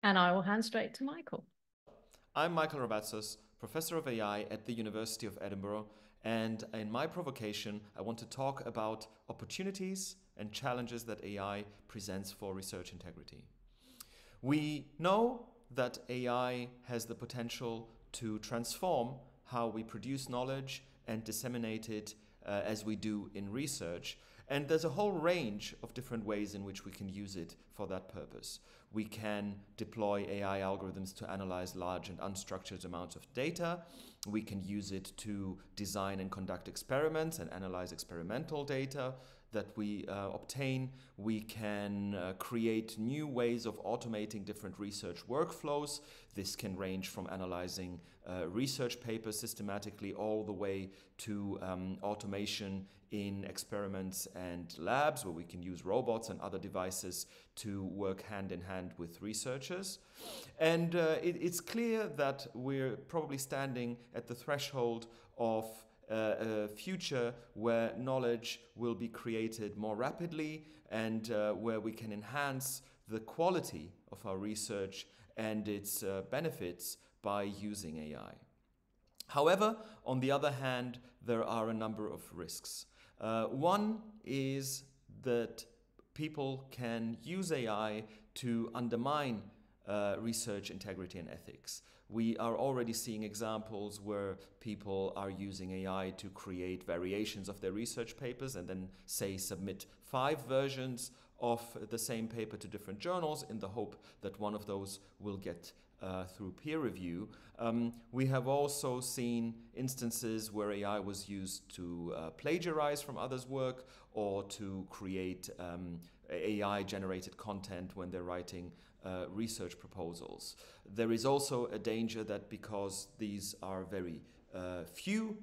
And I will hand straight to Michael. I'm Michael Rovatsos, Professor of AI at the University of Edinburgh, and in my provocation, I want to talk about opportunities and challenges that AI presents for research integrity. We know that AI has the potential to transform how we produce knowledge and disseminate it as we do in research. And there's a whole range of different ways in which we can use it for that purpose. We can deploy AI algorithms to analyze large and unstructured amounts of data. We can use it to design and conduct experiments and analyze experimental data that we obtain. We can create new ways of automating different research workflows. This can range from analyzing research papers systematically all the way to automation in experiments and labs, where we can use robots and other devices to work hand in hand with researchers. And it's clear that we're probably standing at the threshold of a future where knowledge will be created more rapidly and where we can enhance the quality of our research and its benefits by using AI. However, on the other hand, there are a number of risks. One is that people can use AI to undermine research integrity and ethics. We are already seeing examples where people are using AI to create variations of their research papers and then, say, submit 5 versions of the same paper to different journals in the hope that one of those will get through peer review. We have also seen instances where AI was used to plagiarize from others' work or to create AI-generated content when they're writing research proposals. There is also a danger that because these are very few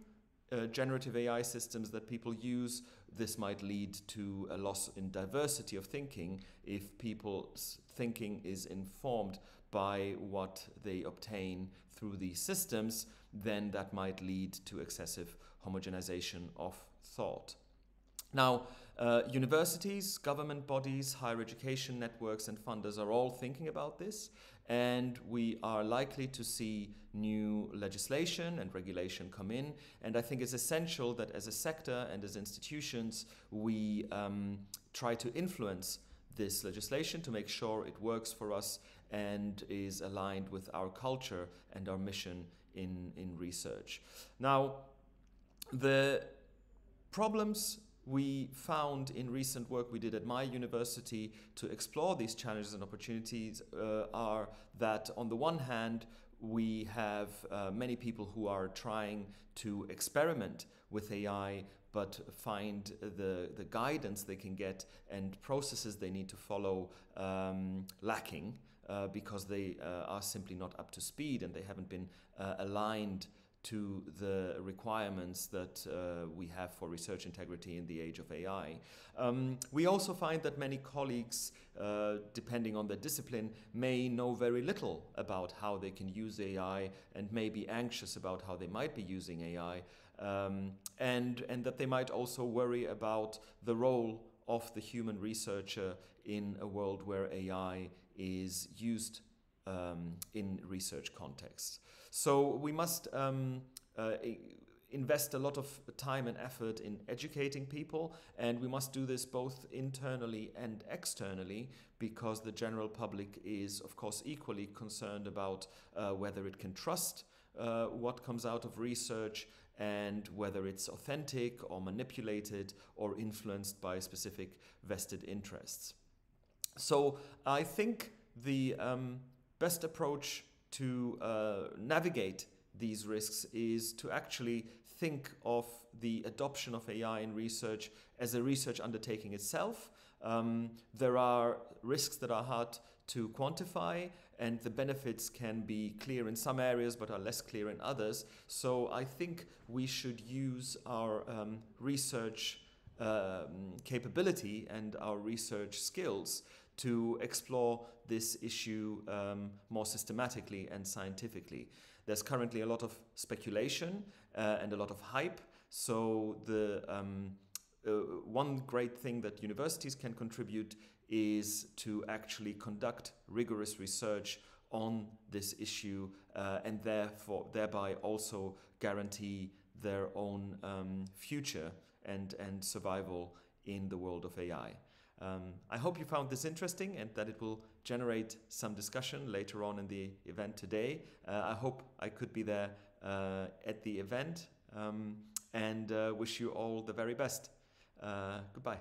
generative AI systems that people use, this might lead to a loss in diversity of thinking. If people's thinking is informed by what they obtain through these systems, then that might lead to excessive homogenization of thought. Now, universities, government bodies, higher education networks and funders are all thinking about this, and we are likely to see new legislation and regulation come in. And I think it's essential that as a sector and as institutions, we try to influence this legislation to make sure it works for us and is aligned with our culture and our mission in research. Now, the problems we found in recent work we did at my university to explore these challenges and opportunities are that on the one hand, we have many people who are trying to experiment with AI but find the guidance they can get and processes they need to follow lacking because they are simply not up to speed and they haven't been aligned to the requirements that we have for research integrity in the age of AI. We also find that many colleagues, depending on their discipline, may know very little about how they can use AI and may be anxious about how they might be using AI, and that they might also worry about the role of the human researcher in a world where AI is used in research contexts. So we must invest a lot of time and effort in educating people, and we must do this both internally and externally because the general public is, of course, equally concerned about whether it can trust what comes out of research and whether it's authentic or manipulated or influenced by specific vested interests. So I think the best approach to navigate these risks is to actually think of the adoption of AI in research as a research undertaking itself. There are risks that are hard to quantify, and the benefits can be clear in some areas but are less clear in others. So I think we should use our research capability and our research skills to explore this issue more systematically and scientifically. There's currently a lot of speculation and a lot of hype. So the one great thing that universities can contribute is to actually conduct rigorous research on this issue and thereby also guarantee their own future and survival in the world of AI. I hope you found this interesting and that it will generate some discussion later on in the event today. I hope I could be there at the event and wish you all the very best. Goodbye.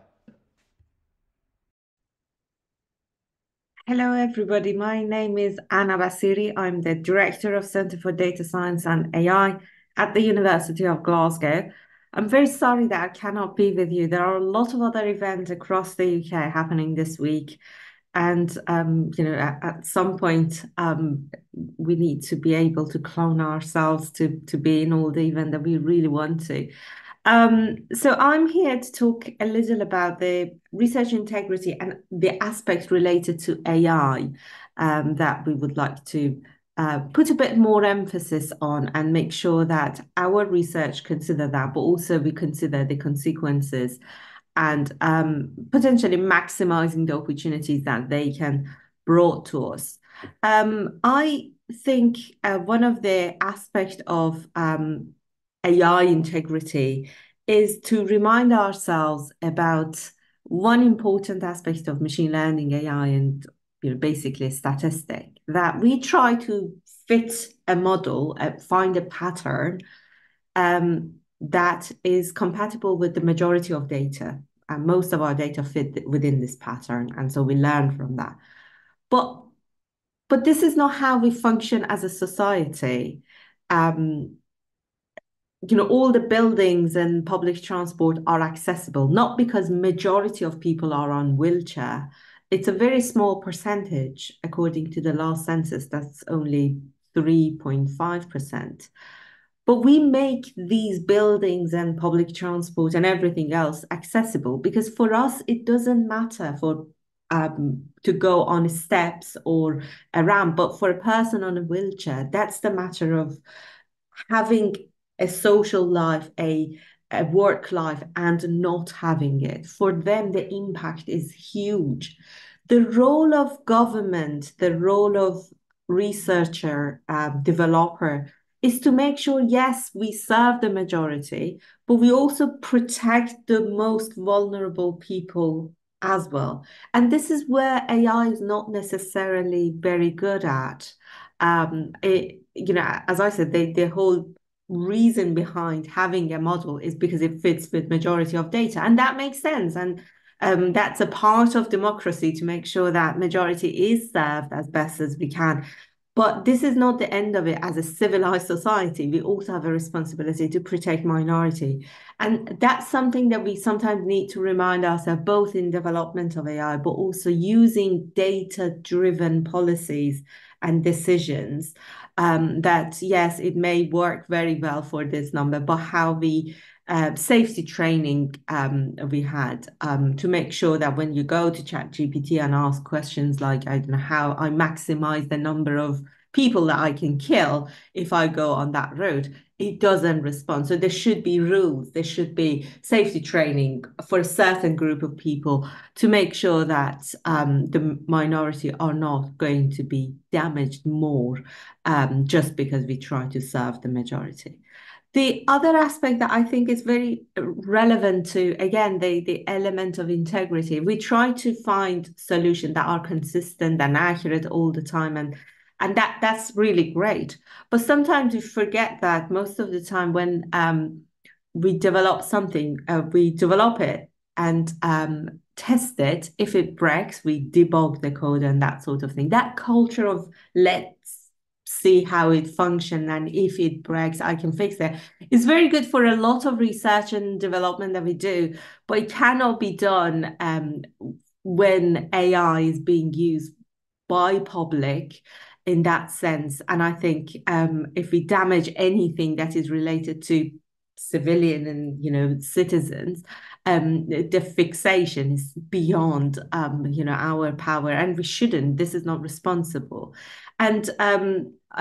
Hello, everybody. My name is Anna Basiri. I'm the Director of Centre for Data Science and AI at the University of Glasgow. I'm very sorry that I cannot be with you. There are a lot of other events across the UK happening this week. And, at some point, we need to be able to clone ourselves to be in all the events that we really want to. So I'm here to talk a little about the research integrity and the aspects related to AI that we would like to put a bit more emphasis on and make sure that our research consider that, but also we consider the consequences and potentially maximizing the opportunities that they can brought to us. I think one of the aspects of AI integrity is to remind ourselves about one important aspect of machine learning AI and basically a statistic that we try to fit a model, find a pattern that is compatible with the majority of data. And most of our data fit within this pattern. And so we learn from that. But this is not how we function as a society. All the buildings and public transport are accessible, not because majority of people are on wheelchair. It's a very small percentage, according to the last census, that's only 3.5%. But we make these buildings and public transport and everything else accessible because for us, it doesn't matter to go on steps or a ramp. But for a person on a wheelchair, that's the matter of having a social life, a work life, and not having it. For them, the impact is huge. The role of government, the role of researcher, developer, is to make sure, yes, we serve the majority, but we also protect the most vulnerable people as well. And this is where AI is not necessarily very good at. As I said, the whole reason behind having a model is because it fits with majority of data, and that makes sense. And that's a part of democracy to make sure that majority is served as best as we can. But this is not the end of it. As a civilized society, we also have a responsibility to protect minority. And that's something that we sometimes need to remind ourselves, both in development of AI, but also using data-driven policies and decisions that, yes, it may work very well for this number, but how we safety training we had to make sure that when you go to ChatGPT and ask questions like, I don't know, how I maximize the number of people that I can kill if I go on that road, it doesn't respond. So there should be rules, there should be safety training for a certain group of people to make sure that the minority are not going to be damaged more just because we try to serve the majority. The other aspect that I think is very relevant to, again, the element of integrity, we try to find solutions that are consistent and accurate all the time, and that's really great. But sometimes we forget that most of the time when we develop something, we develop it and test it. If it breaks, we debug the code and that sort of thing. That culture of let's see how it functions, and if it breaks, I can fix it. It's very good for a lot of research and development that we do, but it cannot be done when AI is being used by public in that sense. And I think if we damage anything that is related to civilian and citizens, the fixation is beyond our power, and we shouldn't. This is not responsible. And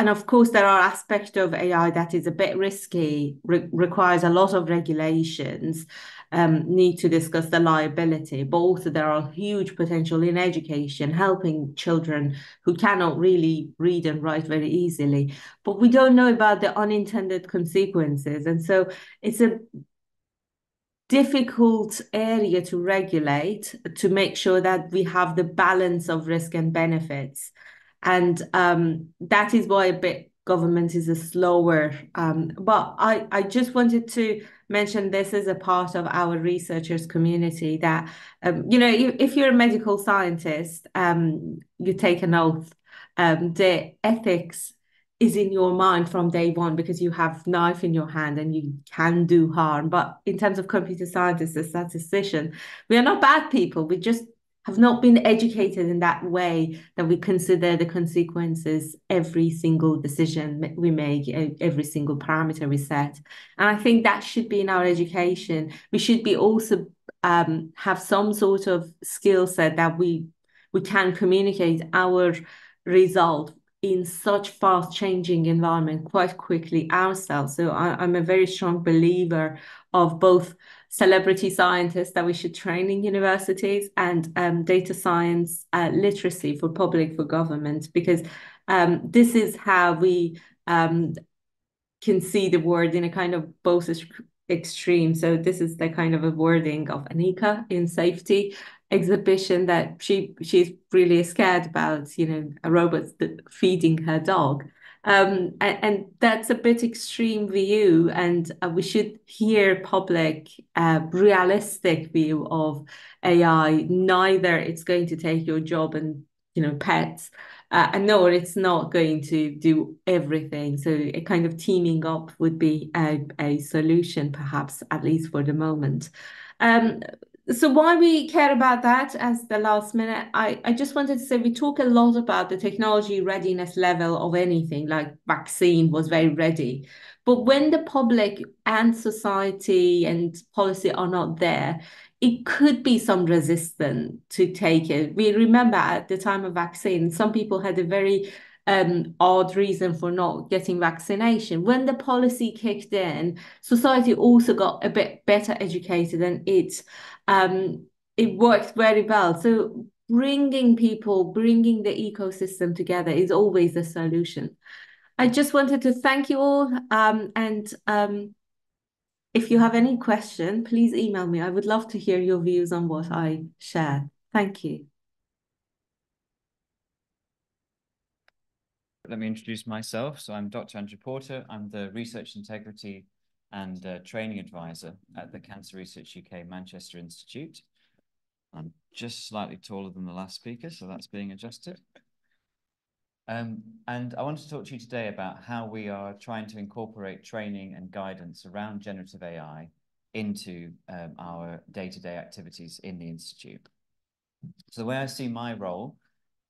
of course, there are aspects of AI that is a bit risky, requires a lot of regulations, need to discuss the liability. But also there are huge potential in education, helping children who cannot really read and write very easily. But we don't know about the unintended consequences. And so it's a difficult area to regulate, to make sure that we have the balance of risk and benefits. And that is why a bit government is a slower. But I just wanted to mention this as a part of our researchers community that, if you're a medical scientist, you take an oath, the ethics is in your mind from day one because you have knife in your hand and you can do harm. But in terms of computer scientists, as statistician, we are not bad people. We just have not been educated in that way that we consider the consequences every single decision we make, every single parameter we set. And I think that should be in our education. We should be also have some sort of skill set that we can communicate our result in such fast changing environment quite quickly ourselves. So I'm a very strong believer of both celebrity scientists that we should train in universities and data science literacy for public, for government, because this is how we can see the word in a kind of both extreme. So this is the kind of a wording of Anika in Safety exhibition, that she's really scared about, a robot feeding her dog. And that's a bit extreme view, and we should hear public, realistic view of AI. Neither it's going to take your job and pets, and no, it's not going to do everything. So a kind of teaming up would be a solution, perhaps, at least for the moment. So why we care about that as the last minute, I just wanted to say we talk a lot about the technology readiness level of anything, like vaccine was very ready. But when the public and society and policy are not there, it could be some resistance to take it. We remember at the time of vaccine, some people had a very odd reason for not getting vaccination. When the policy kicked in, society also got a bit better educated, and it worked very well. So bringing people, bringing the ecosystem together is always the solution. I just wanted to thank you all, and if you have any question, please email me. I would love to hear your views on what I share. Thank you. Let me introduce myself. So I'm Dr. Andrew Porter. I'm the Research Integrity and Training Advisor at the Cancer Research UK Manchester Institute. I'm just slightly taller than the last speaker, so that's being adjusted. And I want to talk to you today about how we are trying to incorporate training and guidance around generative AI into our day-to-day activities in the Institute. So the way I see my role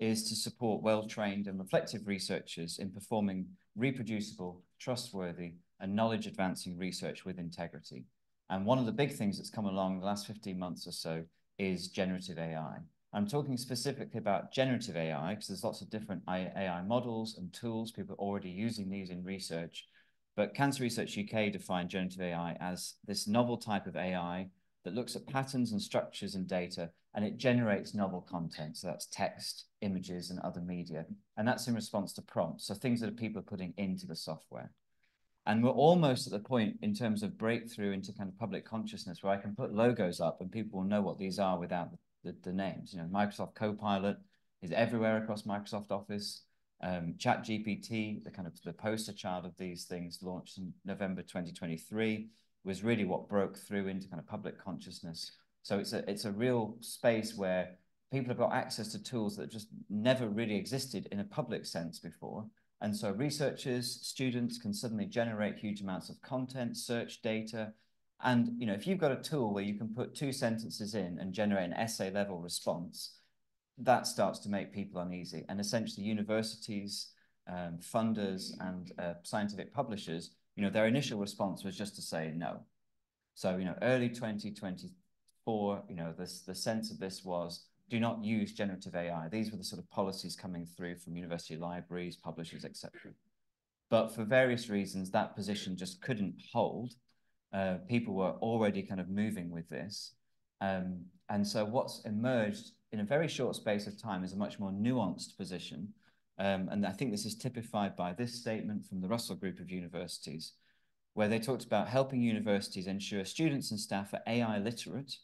is to support well-trained and reflective researchers in performing reproducible, trustworthy, and knowledge-advancing research with integrity. And one of the big things that's come along the last 15 months or so is generative AI. I'm talking specifically about generative AI because there's lots of different AI models and tools. People are already using these in research. But Cancer Research UK defined generative AI as this novel type of AI that looks at patterns and structures in data, and it generates novel content. So that's text, images, and other media. And that's in response to prompts, so things that people are putting into the software. And we're almost at the point in terms of breakthrough into kind of public consciousness where I can put logos up and people will know what these are without the names. Microsoft Copilot is everywhere across Microsoft Office. ChatGPT, the poster child of these things, launched in November 2023, was really what broke through into kind of public consciousness. So it's a real space where people have got access to tools that just never really existed in a public sense before. And so researchers, students can suddenly generate huge amounts of content, search data. And if you've got a tool where you can put 2 sentences in and generate an essay level response, that starts to make people uneasy. And essentially universities, funders, and scientific publishers, their initial response was just to say no. So, early 2023, before, you know, the sense of this was, do not use generative AI. These were the sort of policies coming through from university libraries, publishers, etc. But for various reasons, that position just couldn't hold. People were already kind of moving with this. And so what's emerged in a very short space of time is a much more nuanced position. And I think this is typified by this statement from the Russell Group of Universities, where they talked about helping universities ensure students and staff are AI literate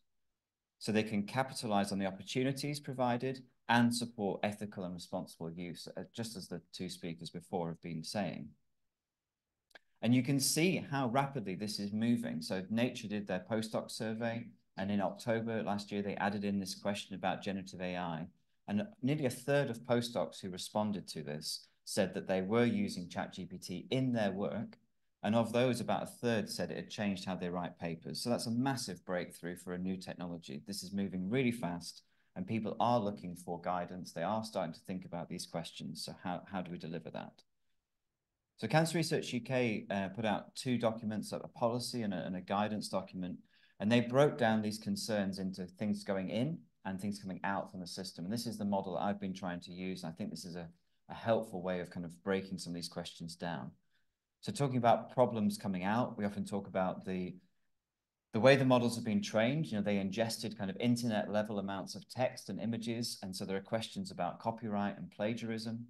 so they can capitalize on the opportunities provided and support ethical and responsible use, just as the two speakers before have been saying. And you can see how rapidly this is moving. So Nature did their postdoc survey, and in October last year, they added in this question about generative AI. And nearly a third of postdocs who responded to this said that they were using ChatGPT in their work. And of those, about a third said it had changed how they write papers. So that's a massive breakthrough for a new technology. This is moving really fast, and people are looking for guidance. They are starting to think about these questions. So how do we deliver that? So Cancer Research UK put out two documents, a policy and a guidance document, and they broke down these concerns into things going in and things coming out from the system. And this is the model that I've been trying to use. I think this is a helpful way of kind of breaking some of these questions down. So talking about problems coming out, we often talk about the way the models have been trained. You know, they ingested kind of internet level amounts of text and images. And so there are questions about copyright and plagiarism.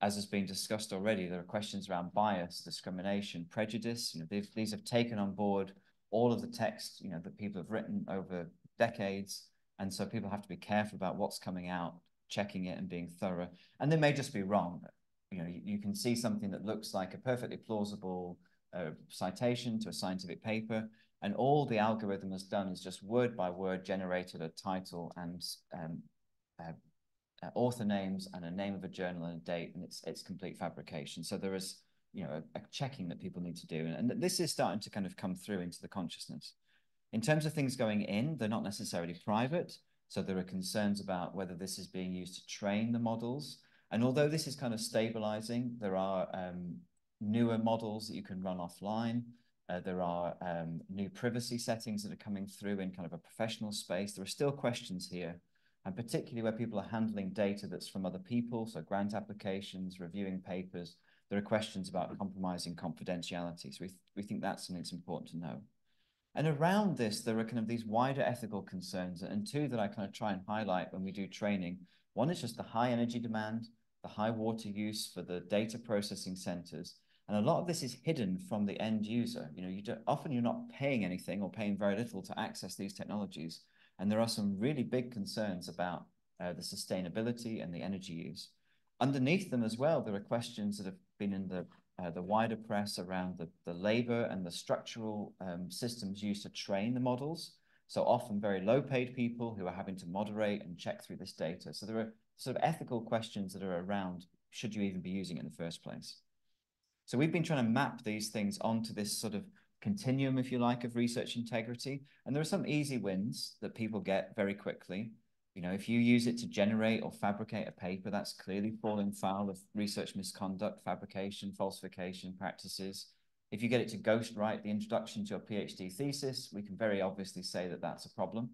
As has been discussed already, there are questions around bias, discrimination, prejudice. You know, these have taken on board all of the text, you know, that people have written over decades. And so people have to be careful about what's coming out, checking it and being thorough. And they may just be wrong. You know, you can see something that looks like a perfectly plausible citation to a scientific paper, and all the algorithm has done is just word by word generated a title and author names and a name of a journal and a date, and it's complete fabrication. So there is, you know, a checking that people need to do, and this is starting to kind of come through into the consciousness. In terms of things going in, they're not necessarily private, so there are concerns about whether this is being used to train the models. And although this is kind of stabilizing, there are newer models that you can run offline. There are new privacy settings that are coming through in kind of a professional space. There are still questions here, and particularly where people are handling data that's from other people, so grant applications, reviewing papers, there are questions about compromising confidentiality. So we think that's something that's important to know. And around this, there are kind of these wider ethical concerns, and two that I kind of try and highlight when we do training. One is just the high energy demand, the high water use for the data processing centers. And a lot of this is hidden from the end user. You know, often you're not paying anything or paying very little to access these technologies. And there are some really big concerns about the sustainability and the energy use. Underneath them as well, there are questions that have been in the wider press around the labor and the structural systems used to train the models. So often very low paid people who are having to moderate and check through this data. So there are sort of ethical questions that are around, should you even be using it in the first place? So we've been trying to map these things onto this sort of continuum, if you like, of research integrity. And there are some easy wins that people get very quickly. You know, if you use it to generate or fabricate a paper, that's clearly falling foul of research misconduct, fabrication, falsification practices. If you get it to ghostwrite the introduction to a PhD thesis, we can very obviously say that that's a problem.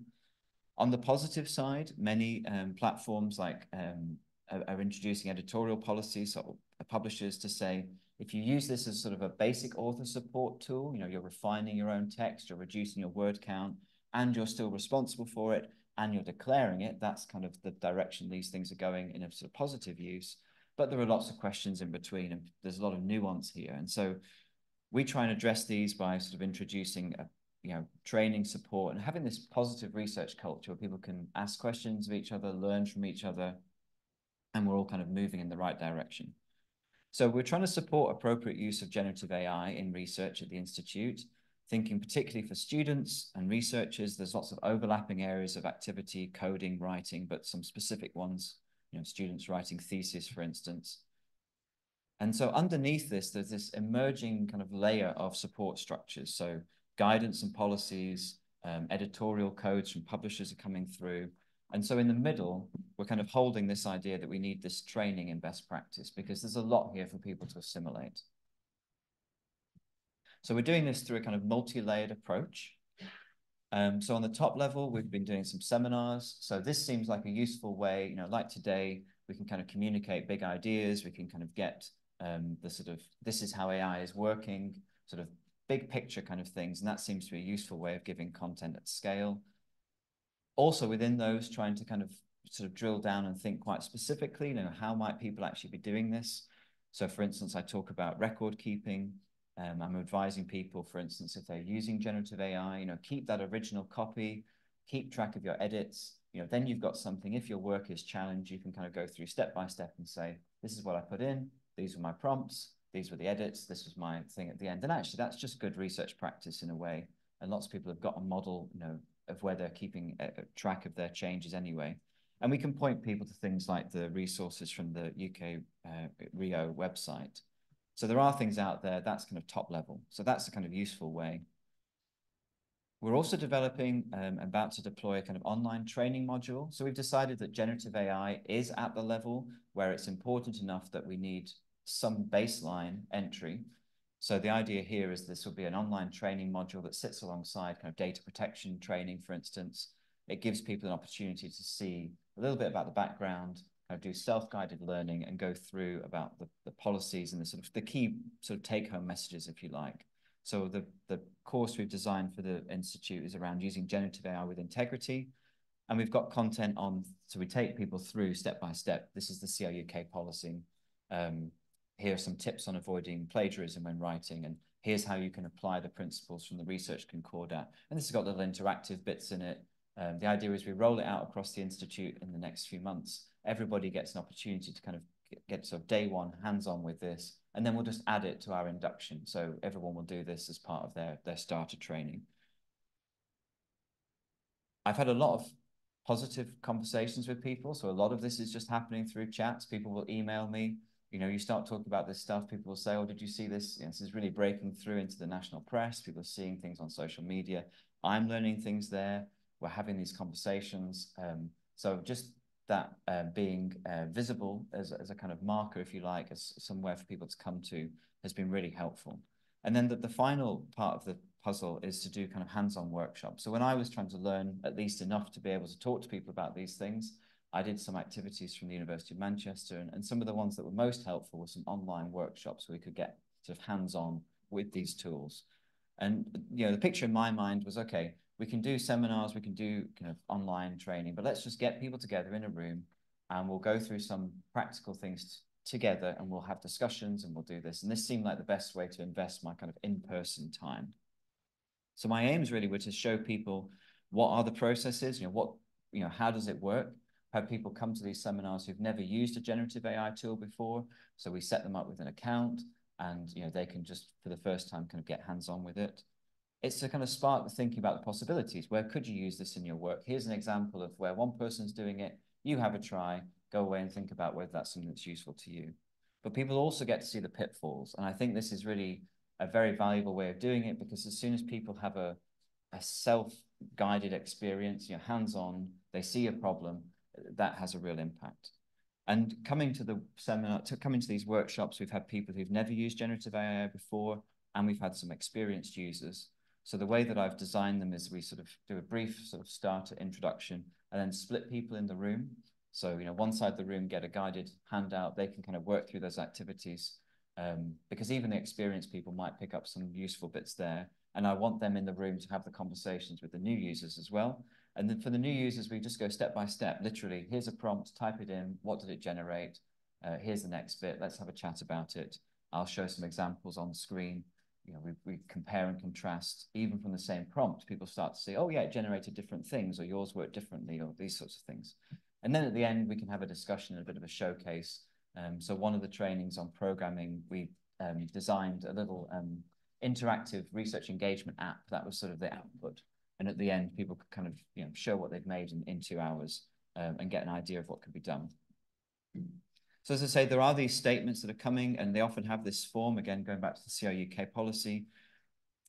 On the positive side, many platforms like are introducing editorial policies or publishers to say, if you use this as sort of a basic author support tool, you know, you're refining your own text, you're reducing your word count, and you're still responsible for it, and you're declaring it, that's kind of the direction these things are going in a sort of positive use. But there are lots of questions in between, and there's a lot of nuance here. And so we try and address these by sort of introducing training, support, and having this positive research culture where people can ask questions of each other, learn from each other, and we're all kind of moving in the right direction. So we're trying to support appropriate use of generative AI in research at the Institute, thinking particularly for students and researchers. There's lots of overlapping areas of activity, coding, writing, but some specific ones, you know, students writing thesis, for instance. And so underneath this, there's this emerging kind of layer of support structures. So guidance and policies, editorial codes from publishers are coming through. And so in the middle, we're kind of holding this idea that we need this training in best practice because there's a lot here for people to assimilate. So we're doing this through a kind of multi-layered approach. So on the top level, we've been doing some seminars. So this seems like a useful way, you know, like today, we can kind of communicate big ideas. We can kind of get the sort of, this is how AI is working, sort of big picture kind of things. And that seems to be a useful way of giving content at scale. Also within those, trying to kind of sort of drill down and think quite specifically, you know, how might people actually be doing this? So for instance, I talk about record keeping. I'm advising people, for instance, if they're using generative AI, you know, keep that original copy, keep track of your edits, you know, then you've got something. If your work is challenged, you can kind of go through step by step and say, this is what I put in, these were my prompts, these were the edits, this was my thing at the end. And actually, that's just good research practice in a way. And lots of people have got a model, you know, of where they're keeping track of their changes anyway. And we can point people to things like the resources from the UK Rio website. So there are things out there, that's kind of top level. So that's a kind of useful way. We're also developing, about to deploy a kind of online training module. So we've decided that generative AI is at the level where it's important enough that we need some baseline entry. So the idea here is this will be an online training module that sits alongside kind of data protection training, for instance. It gives people an opportunity to see a little bit about the background, kind of do self-guided learning and go through about the policies and the sort of the key sort of take-home messages, if you like. So the course we've designed for the Institute is around using generative AI with integrity. And we've got content on, so we take people through step by step. This is the CRUK policy. Here are some tips on avoiding plagiarism when writing, and here's how you can apply the principles from the Research Concordat. And this has got little interactive bits in it. The idea is we roll it out across the Institute in the next few months. Everybody gets an opportunity to kind of get sort of day one hands-on with this, and then we'll just add it to our induction. So everyone will do this as part of their starter training. I've had a lot of positive conversations with people. So a lot of this is just happening through chats. People will email me. You know, you start talking about this stuff, people will say, oh, did you see this? You know, this is really breaking through into the national press. People are seeing things on social media. I'm learning things there. We're having these conversations. So just that being visible as a kind of marker, if you like, as somewhere for people to come to has been really helpful. And then the final part of the puzzle is to do kind of hands-on workshops. So when I was trying to learn at least enough to be able to talk to people about these things, I did some activities from the University of Manchester, and some of the ones that were most helpful were some online workshops where we could get sort of hands-on with these tools. And, you know, the picture in my mind was, okay, we can do seminars, we can do kind of online training, but let's just get people together in a room and we'll go through some practical things together and we'll have discussions and we'll do this. And this seemed like the best way to invest my kind of in-person time. So my aims really were to show people what are the processes, you know, how does it work? Have people come to these seminars who've never used a generative AI tool before. So we set them up with an account and, you know, they can just for the first time kind of get hands-on with it. It's to kind of spark the thinking about the possibilities. Where could you use this in your work? Here's an example of where one person's doing it. You have a try, go away and think about whether that's something that's useful to you. But people also get to see the pitfalls. And I think this is really a very valuable way of doing it, because as soon as people have a self-guided experience, you know, hands-on, they see a problem, that has a real impact. And coming to the seminar, coming to these workshops, we've had people who've never used generative AI before, and we've had some experienced users. So the way that I've designed them is we sort of do a brief sort of starter introduction and then split people in the room. So, you know, one side of the room get a guided handout, they can kind of work through those activities, because even the experienced people might pick up some useful bits there. And I want them in the room to have the conversations with the new users as well. And then for the new users, we just go step by step. Literally, here's a prompt, type it in. What did it generate? Here's the next bit. Let's have a chat about it. I'll show some examples on the screen. You know, we compare and contrast. Even from the same prompt, people start to say, oh yeah, it generated different things, or yours worked differently, or these sorts of things. And then at the end, we can have a discussion and a bit of a showcase. So one of the trainings on programming, we designed a little interactive research engagement app that was sort of the output. And at the end, people could kind of, you know, show what they've made in 2 hours and get an idea of what could be done. So as I say, there are these statements that are coming, and they often have this form, again, going back to the CRUK policy,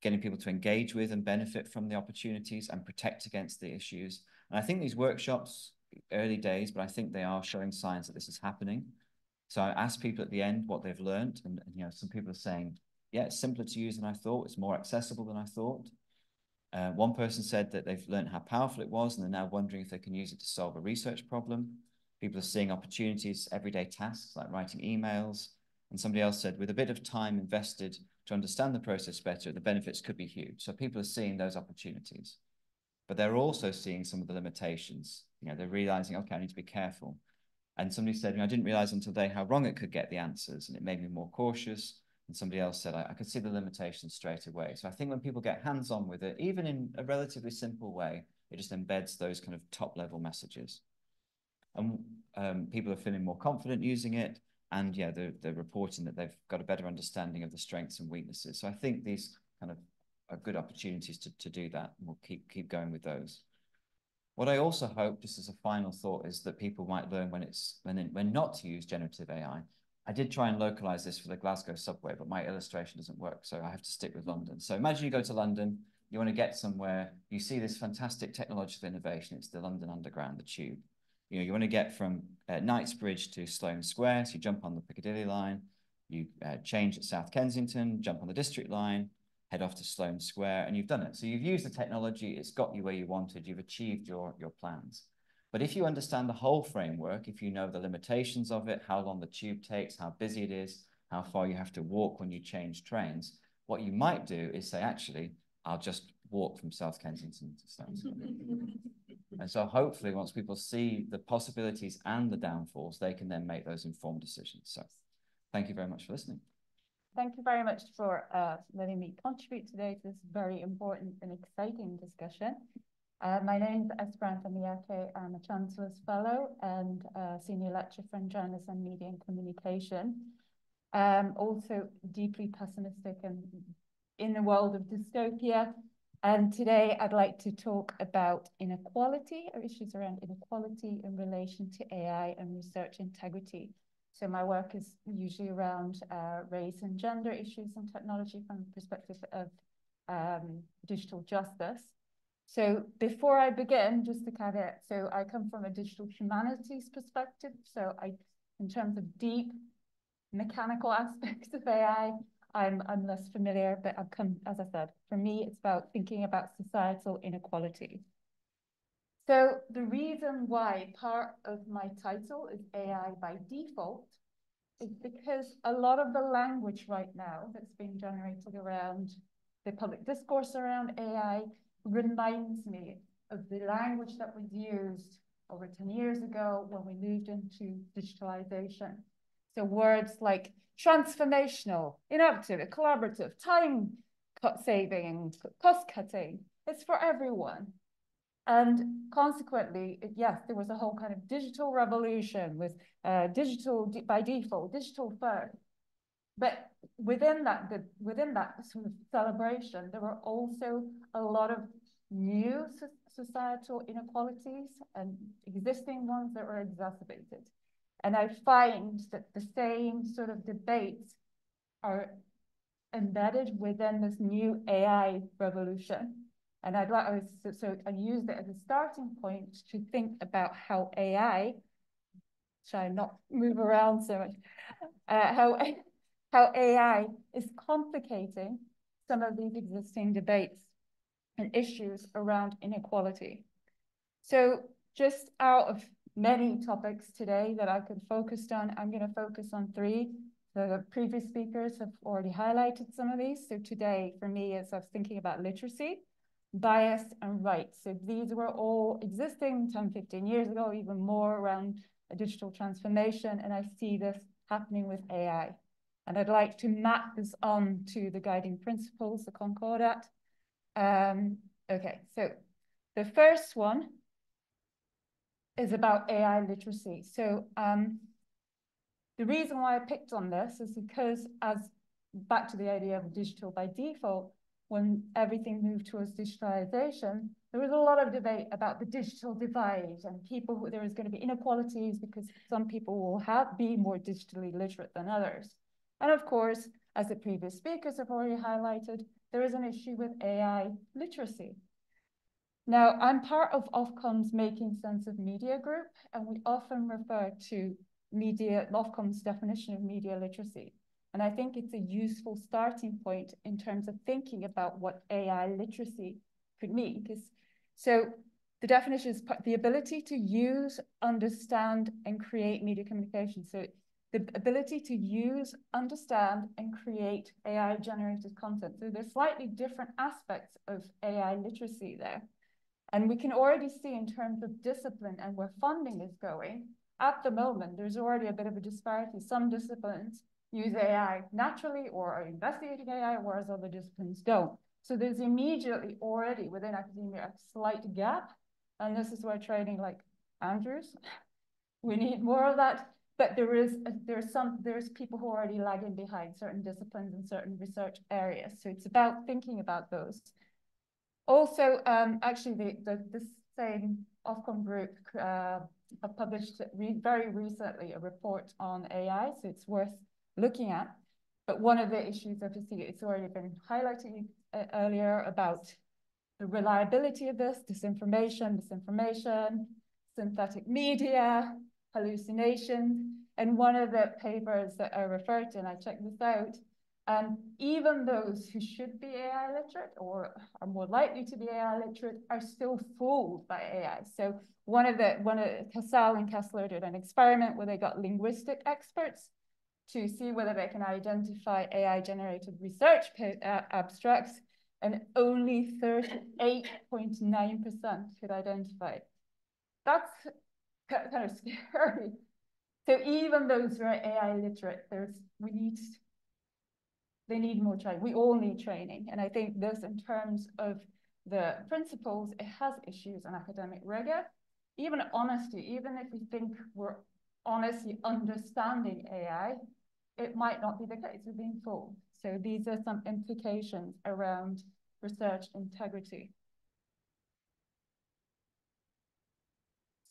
getting people to engage with and benefit from the opportunities and protect against the issues. And I think these workshops, early days, but I think they are showing signs that this is happening. So I asked people at the end what they've learned, and you know, some people are saying, yeah, it's simpler to use than I thought, it's more accessible than I thought. One person said that they've learned how powerful it was, and they're now wondering if they can use it to solve a research problem. People are seeing opportunities, everyday tasks like writing emails. And somebody else said, with a bit of time invested to understand the process better, the benefits could be huge. So people are seeing those opportunities, but they're also seeing some of the limitations. You know, they're realizing, okay, I need to be careful. And somebody said, I didn't realize until today how wrong it could get the answers, and it made me more cautious. And somebody else said, I could see the limitations straight away. So I think when people get hands-on with it, even in a relatively simple way, it just embeds those kind of top-level messages. And people are feeling more confident using it. And yeah, they're reporting that they've got a better understanding of the strengths and weaknesses. So I think these kind of are good opportunities to do that. And we'll keep going with those. What I also hope, just as a final thought, is that people might learn when not to use generative AI. I did try and localize this for the Glasgow subway, but my illustration doesn't work, so I have to stick with London. So imagine you go to London, you want to get somewhere, you see this fantastic technological innovation. It's the London Underground, the tube. You know, you want to get from Knightsbridge to Sloane Square, so you jump on the Piccadilly line, you change at South Kensington, jump on the District line, head off to Sloane Square, and you've done it. So you've used the technology, it's got you where you wanted, you've achieved your plans. But if you understand the whole framework, if you know the limitations of it, how long the tube takes, how busy it is, how far you have to walk when you change trains, what you might do is say, actually, I'll just walk from South Kensington to Sloane Square. And so hopefully once people see the possibilities and the downfalls, they can then make those informed decisions. So thank you very much for listening. Thank you very much for letting me contribute today to this very important and exciting discussion. My name is Esperanza Miyake. I'm a Chancellor's Fellow and Senior Lecturer in Journalism and Media and Communication. Also deeply pessimistic and in the world of dystopia. And today I'd like to talk about inequality, or issues around inequality in relation to AI and research integrity. So my work is usually around race and gender issues and technology from the perspective of digital justice. So before I begin, just to caveat, so I come from a digital humanities perspective. So in terms of deep mechanical aspects of AI, I'm less familiar, but I've come, as I said, for me, it's about thinking about societal inequality. So the reason why part of my title is AI by default is because a lot of the language right now that's being generated around the public discourse around AI reminds me of the language that was used over 10 years ago when we moved into digitalization. So words like transformational, innovative, collaborative, time saving, cost cutting, it's for everyone. And consequently, yes, there was a whole kind of digital revolution with digital by default, digital first. But within that sort of celebration, there were also a lot of new societal inequalities and existing ones that were exacerbated. And I find that the same sort of debates are embedded within this new AI revolution. And so I used it as a starting point to think about how AI, try not move around so much, how AI is complicating some of these existing debates and issues around inequality. So just out of many topics today that I could focus on, I'm going to focus on three. The previous speakers have already highlighted some of these. So today, for me, as I was thinking about literacy, bias, and rights. So these were all existing 10, 15 years ago, even more around a digital transformation. And I see this happening with AI. And I'd like to map this on to the guiding principles, the Concordat. Okay, so the first one is about AI literacy. So the reason why I picked on this is because back to the idea of digital by default, when everything moved towards digitalization, there was a lot of debate about the digital divide and there is going to be inequalities because some people will be more digitally literate than others. And of course, as the previous speakers have already highlighted, there is an issue with AI literacy. Now, I'm part of Ofcom's Making Sense of Media group, and we often refer to Ofcom's definition of media literacy. And I think it's a useful starting point in terms of thinking about what AI literacy could mean. So the definition is the ability to use, understand, and create media communication. So the ability to use, understand, and create AI-generated content. So there's slightly different aspects of AI literacy there. And we can already see in terms of discipline and where funding is going, at the moment, there's already a bit of a disparity. Some disciplines use AI naturally or are investigating AI, whereas other disciplines don't. So there's immediately already within academia a slight gap. And this is where training like Andrew's, we need more of that. But there's people who are already lagging behind certain disciplines and certain research areas. So it's about thinking about those. Also, actually, this same Ofcom group have published very recently a report on AI, so it's worth looking at. But one of the issues, obviously, it's already been highlighted earlier about the reliability of this, disinformation, misinformation, synthetic media, hallucinations. And one of the papers that I referred to, and I checked this out, even those who should be AI literate or are more likely to be AI literate are still fooled by AI. So one of Casal and Chancellor did an experiment where they got linguistic experts to see whether they can identify AI-generated research abstracts, and only 38.9% could identify it. That's kind of scary. So even those who are AI literate, they need more training. We all need training. And I think this, in terms of the principles, it has issues on academic rigor, even honesty. Even if we think we're honestly understanding AI, it might not be the case. We're being fooled. So these are some implications around research integrity.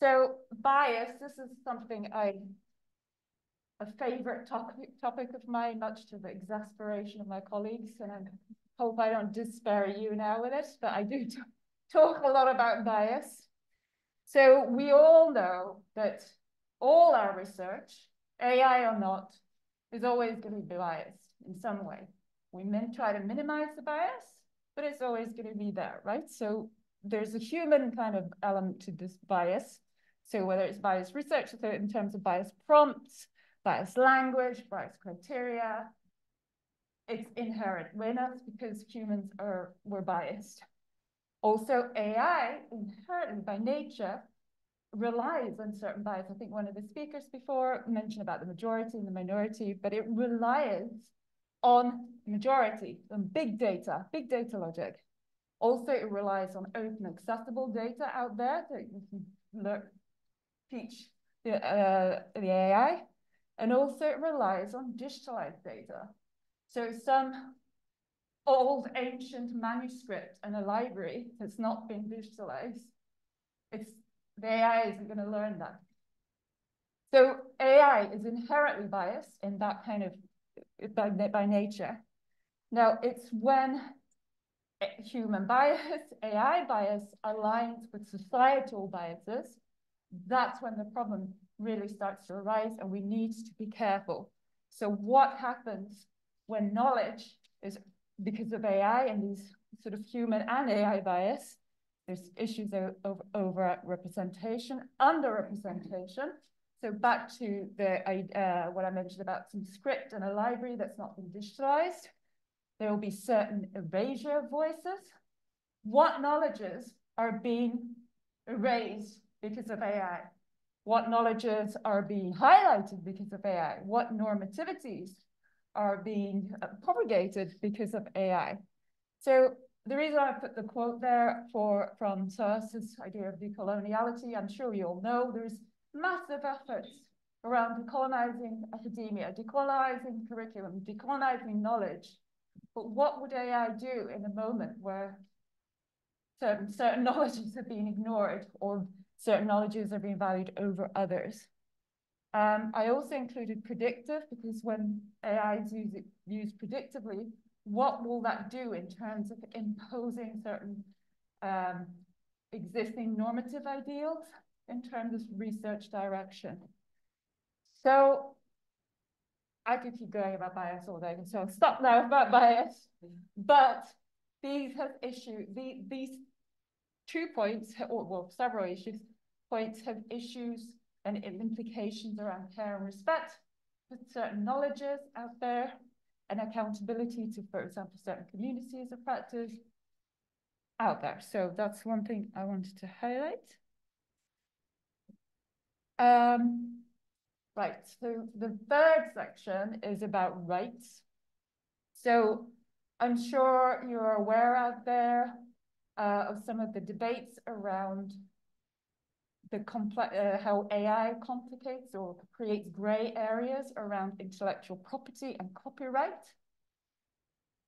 So bias, this is something a favorite topic of mine, much to the exasperation of my colleagues, and I hope I don't despair you now with it, but I do talk a lot about bias. So we all know that all our research, AI or not, is always going to be biased in some way. We try to minimize the bias, but it's always going to be there, right? So there's a human kind of element to this bias. So whether it's bias research, so in terms of bias prompts, bias language, bias criteria, it's inherent in us because humans we're biased. Also, AI inherently by nature relies on certain bias. I think one of the speakers before mentioned about the majority and the minority, but it relies on majority, on big data logic. Also, it relies on open, accessible data out there that you can teach the AI. And also it relies on digitalized data. So some old ancient manuscript in a library that's not been digitalized, the AI isn't going to learn that. So AI is inherently biased in that kind of, by nature. Now it's when human bias, AI bias aligns with societal biases, that's when the problem really starts to arise, and we need to be careful. So what happens when knowledge is, because of AI and these sort of human and AI bias, there's issues of over-representation, under-representation. So back to what I mentioned about some script and a library that's not been digitalized. There will be certain erasure of voices. What knowledges are being erased because of AI? What knowledges are being highlighted because of AI? What normativities are being propagated because of AI? So the reason I put the quote there from Sauss's idea of decoloniality, I'm sure you all know there's massive efforts around decolonizing academia, decolonizing curriculum, decolonizing knowledge. But what would AI do in a moment where certain knowledges are being ignored or certain knowledges are being valued over others? I also included predictive, because when AI is used predictively, what will that do in terms of imposing certain existing normative ideals in terms of research direction? So I could keep going about bias all day, so I'll stop now about bias. But these 2 points, or well, several points have issues and implications around care and respect for certain knowledges out there, and accountability to, for example, certain communities of practice out there. So that's one thing I wanted to highlight. Right, so the third section is about rights. So I'm sure you're aware out there of some of the debates around the how AI complicates or creates gray areas around intellectual property and copyright.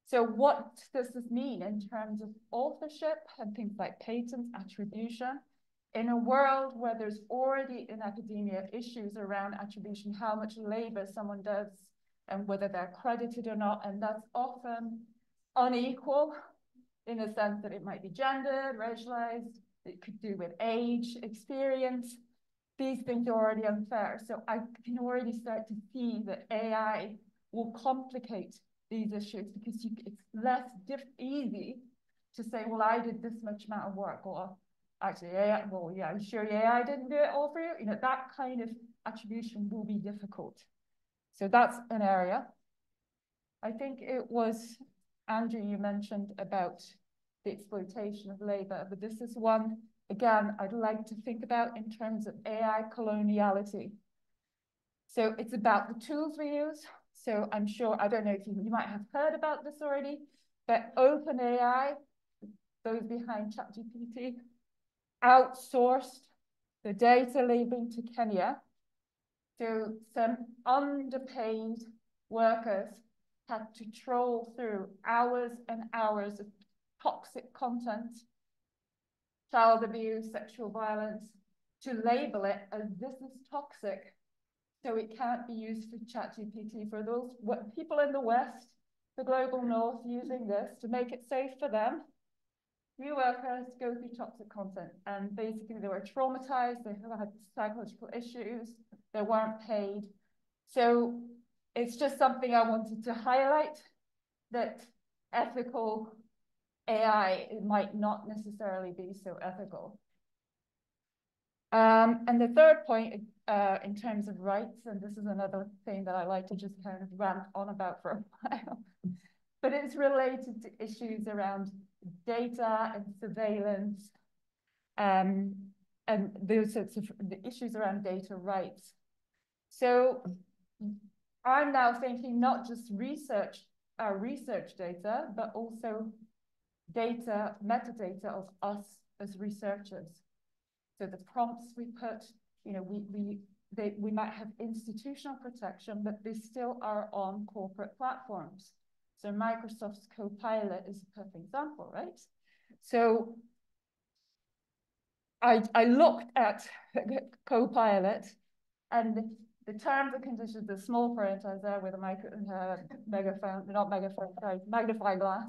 So what does this mean in terms of authorship and things like patents, attribution? In a world where there's already in academia issues around attribution, how much labor someone does and whether they're credited or not, and that's often unequal in the sense that it might be gendered, racialized, it could do with age, experience. These things are already unfair. So I can already start to see that AI will complicate these issues because it's less easy to say, well, I did this much amount of work, or actually, AI, well, yeah, I'm sure AI didn't do it all for you. You know, that kind of attribution will be difficult. So that's an area. I think it was Andrew, you mentioned about the exploitation of labor, but this is one, again, I'd like to think about in terms of AI coloniality. So it's about the tools we use. So I'm sure, I don't know if you might have heard about this already, but OpenAI, those behind ChatGPT, outsourced the data labeling to Kenya. So some underpaid workers had to troll through hours and hours of toxic content, child abuse, sexual violence, to label it as this is toxic, so it can't be used for ChatGPT. For those people in the West, the global North, using this to make it safe for them, new workers go through toxic content, and basically they were traumatized, they had psychological issues, they weren't paid. So it's just something I wanted to highlight, that ethical AI might not necessarily be so ethical. And the third point, in terms of rights, and this is another thing that I like to just kind of rant on about for a while, but it's related to issues around data and surveillance, and those sorts of the issues around data rights. So I'm now thinking not just our research data, but also data, metadata of us as researchers. So the prompts we put, you know, we might have institutional protection, but they still are on corporate platforms. So Microsoft's Copilot is a perfect example, right? So I looked at Copilot, and the terms and conditions, the small print I was there with a magnifying glass.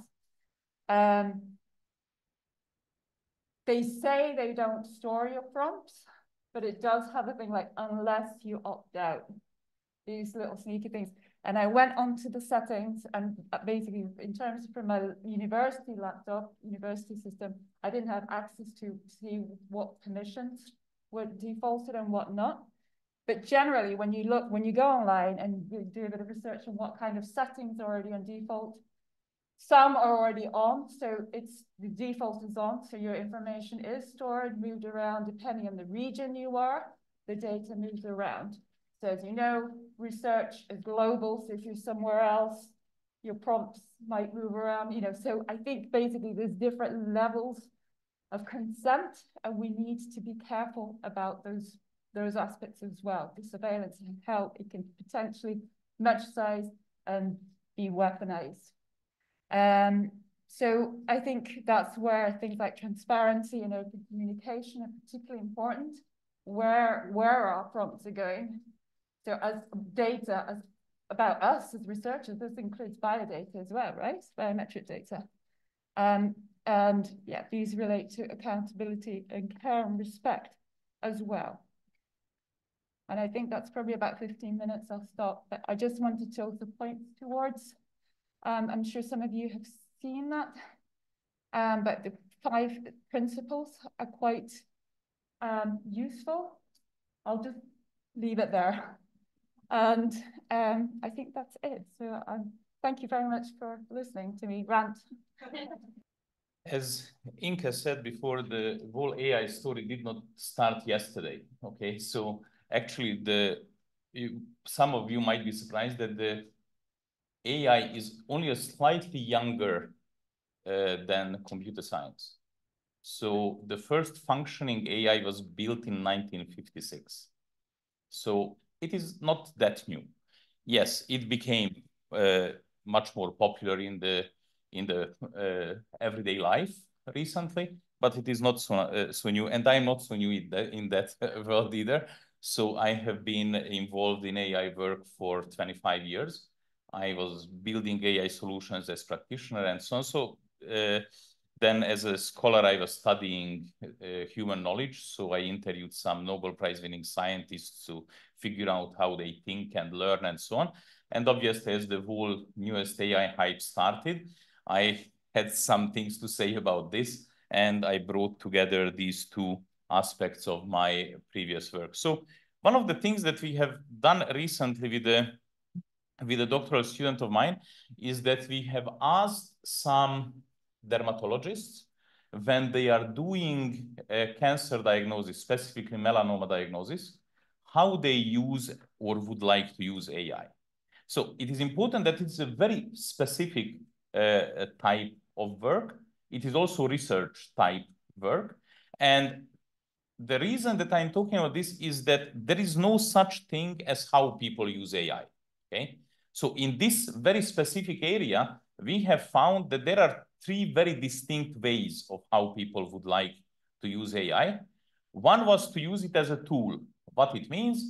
They say they don't store your prompts, but it does have a thing like, unless you opt out, these little sneaky things. And I went onto the settings, and basically in terms of from my university laptop, university system, I didn't have access to see what permissions were defaulted and what not. But generally, when you go online and you do a bit of research on what kind of settings are already on default, some are already on, so the default is on, so your information is stored, moved around, depending on the region you are, the data moves around. So as you know, research is global, so if you're somewhere else, your prompts might move around, you know. So I think basically there's different levels of consent, and we need to be careful about those aspects as well, the surveillance and how it can potentially match size and be weaponized. So I think that's where things like transparency and open communication are particularly important, where our prompts are going. So as data, as about us as researchers, this includes biodata as well, right? Biometric data. And yeah, these relate to accountability and care and respect as well. And I think that's probably about 15 minutes, I'll stop. But I just wanted to also point towards, I'm sure some of you have seen that, but the 5 principles are quite useful. I'll just leave it there. And I think that's it. So thank you very much for listening to me rant. As Inka said before, the whole AI story did not start yesterday. Okay, so actually, some of you might be surprised that the AI is only a slightly younger than computer science. So the first functioning AI was built in 1956. So it is not that new. Yes, it became much more popular in the everyday life recently, but it is not so new. And I'm not so new in that world either. So I have been involved in AI work for 25 years. I was building AI solutions as practitioner and so on. So then as a scholar, I was studying human knowledge. So I interviewed some Nobel Prize winning scientists to figure out how they think and learn and so on. And obviously, as the whole newest AI hype started, I had some things to say about this. And I brought together these two aspects of my previous work. So one of the things that we have done recently with a doctoral student of mine is that we have asked some dermatologists when they are doing a cancer diagnosis, specifically melanoma diagnosis, how they use or would like to use AI. So it is important that it's a very specific type of work. It is also research type work. And the reason that I'm talking about this is that there is no such thing as how people use AI, okay? So in this very specific area, we have found that there are 3 very distinct ways of how people would like to use AI. One was to use it as a tool. What it means,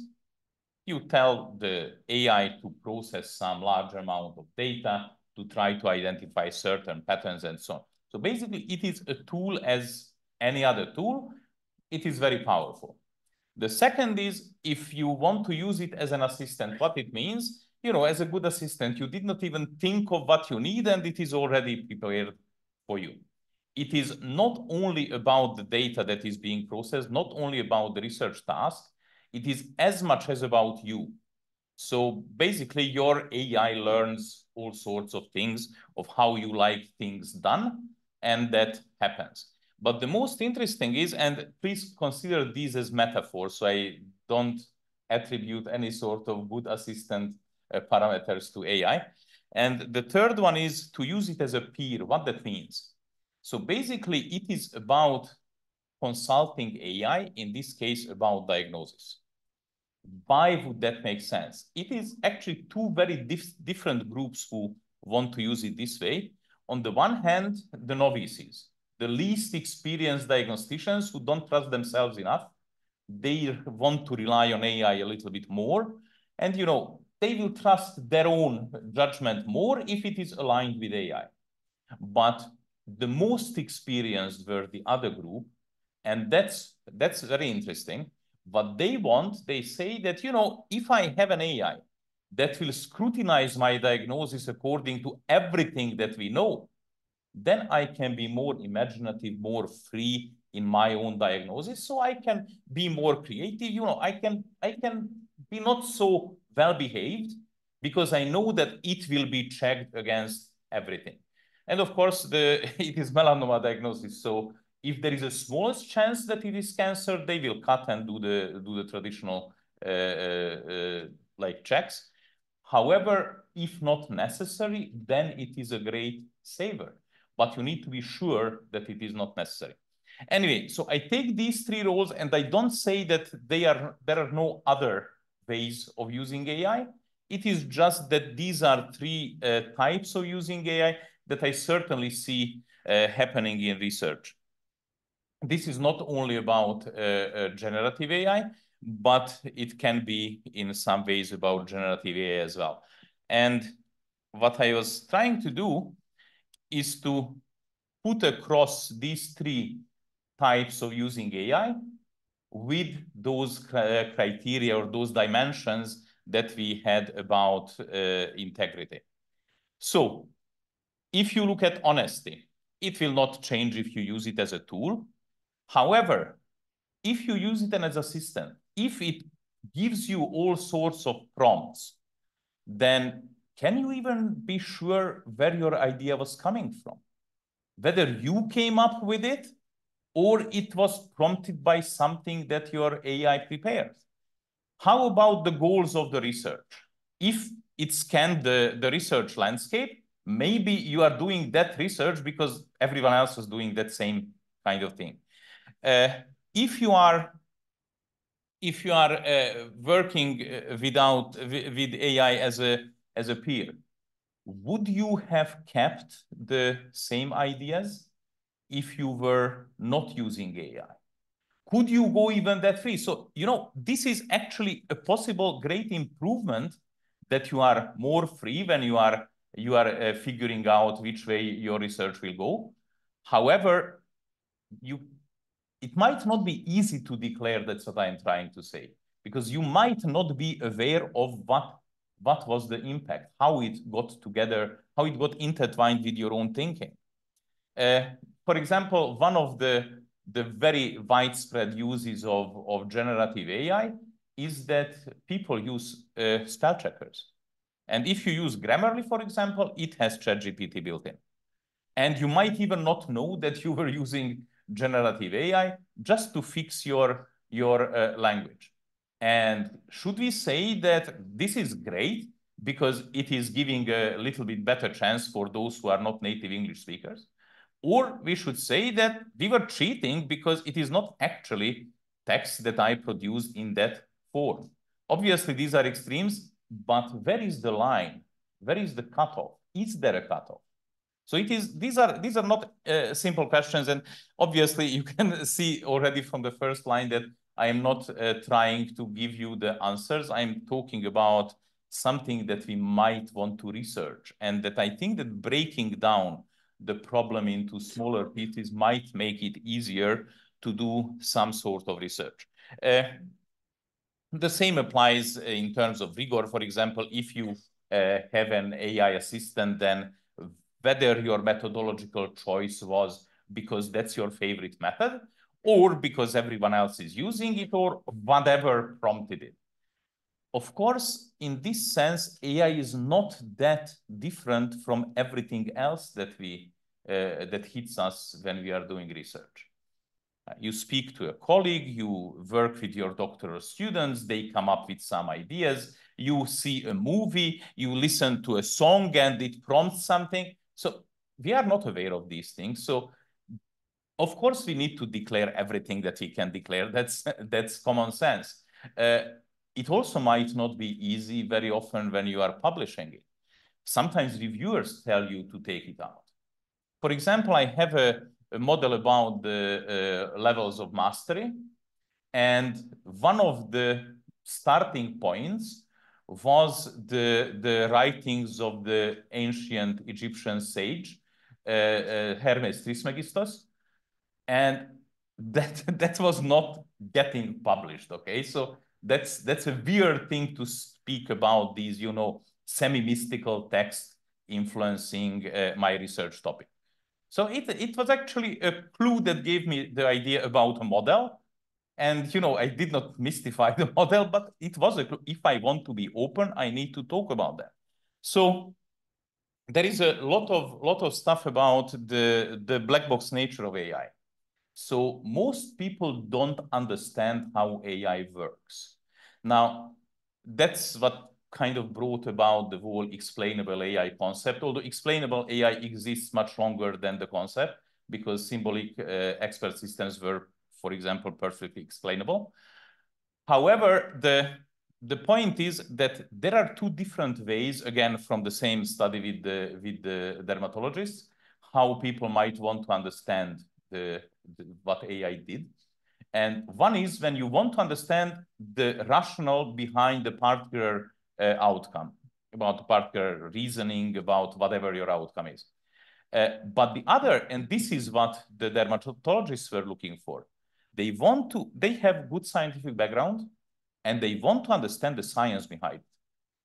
you tell the AI to process some large amount of data to try to identify certain patterns and so on. So basically, it is a tool as any other tool. It is very powerful. The second is if you want to use it as an assistant, what it means, you know, as a good assistant, you did not even think of what you need and it is already prepared for you. It is not only about the data that is being processed, not only about the research task, it is as much as about you. So basically your AI learns all sorts of things of how you like things done, and that happens. But the most interesting is, and please consider these as metaphors, so I don't attribute any sort of good assistant parameters to AI. And the third one is to use it as a peer, what that means. So basically it is about consulting AI, in this case about diagnosis. Why would that make sense? It is actually 2 very different groups who want to use it this way. On the one hand, the novices, the least experienced diagnosticians who don't trust themselves enough. They want to rely on AI a little bit more. And, you know, they will trust their own judgment more if it is aligned with AI. But the most experienced were the other group. And that's very interesting. What they want, they say that, you know, if I have an AI that will scrutinize my diagnosis according to everything that we know, then I can be more imaginative, more free in my own diagnosis. So I can be more creative. You know, I can be not so well behaved because I know that it will be checked against everything. And of course, it is melanoma diagnosis. So if there is a smallest chance that it is cancer, they will cut and do the traditional like checks. However, if not necessary, then it is a great saver. But you need to be sure that it is not necessary. Anyway, so I take these 3 roles and I don't say that there are no other ways of using AI. It is just that these are 3 types of using AI that I certainly see happening in research. This is not only about generative AI, but it can be in some ways about generative AI as well. And what I was trying to do is to put across these 3 types of using AI with those criteria or those dimensions that we had about integrity. So if you look at honesty, It will not change if you use it as a tool. However, if you use it as an assistant, if it gives you all sorts of prompts, then can you even be sure where your idea was coming from? Whether you came up with it or it was prompted by something that your AI prepared. How about the goals of the research? If it scanned the research landscape, maybe you are doing that research because everyone else is doing that same kind of thing. If you are working with AI as a peer, would you have kept the same ideas if you were not using AI? Could you go even that free? So, you know, this is actually a possible great improvement, that you are more free when you are figuring out which way your research will go. However, it might not be easy to declare. That's what I'm trying to say, because you might not be aware of what was the impact, how it got together, how it got intertwined with your own thinking. For example, one of the very widespread uses of generative AI is that people use spell checkers. And if you use Grammarly, for example, it has ChatGPT built in. And you might even not know that you were using generative AI just to fix your language. And should we say that this is great because it is giving a little bit better chance for those who are not native English speakers? Or we should say that we were cheating because it is not actually text that I produced in that form. Obviously, these are extremes, but where is the line? Where is the cutoff? Is there a cutoff? So it is, these are not simple questions. And obviously you can see already from the first line that I am not trying to give you the answers. I'm talking about something that we might want to research, and that I think that breaking down the problem into smaller pieces might make it easier to do some sort of research. The same applies in terms of rigor. For example, if you have an AI assistant, then whether your methodological choice was because that's your favorite method, or because everyone else is using it, or whatever prompted it. Of course, in this sense, AI is not that different from everything else that that hits us when we are doing research. You speak to a colleague, you work with your doctoral students, they come up with some ideas, you see a movie, you listen to a song and it prompts something. So we are not aware of these things. So of course we need to declare everything that we can declare. That's common sense. It also might not be easy very often when you are publishing it. Sometimes reviewers tell you to take it out. For example, I have a model about the levels of mastery. And one of the starting points was the writings of the ancient Egyptian sage, Hermes Trismegistus. And that was not getting published, okay? So that's a weird thing to speak about, these, you know, semi-mystical texts influencing my research topic. So it was actually a clue that gave me the idea about a model. And, you know, I did not mystify the model, but it was a clue. If I want to be open, I need to talk about that. So there is a lot of stuff about the black box nature of AI. So most people don't understand how AI works. Now, that's what kind of brought about the whole explainable AI concept, although explainable AI exists much longer than the concept, because symbolic expert systems were, for example, perfectly explainable. However, the point is that there are two different ways, again, from the same study with the dermatologists, how people might want to understand what AI did. And one is when you want to understand the rationale behind the particular outcome, about the particular reasoning about whatever your outcome is. But the other, and this is what the dermatologists were looking for, they have good scientific background, and they want to understand the science behind it.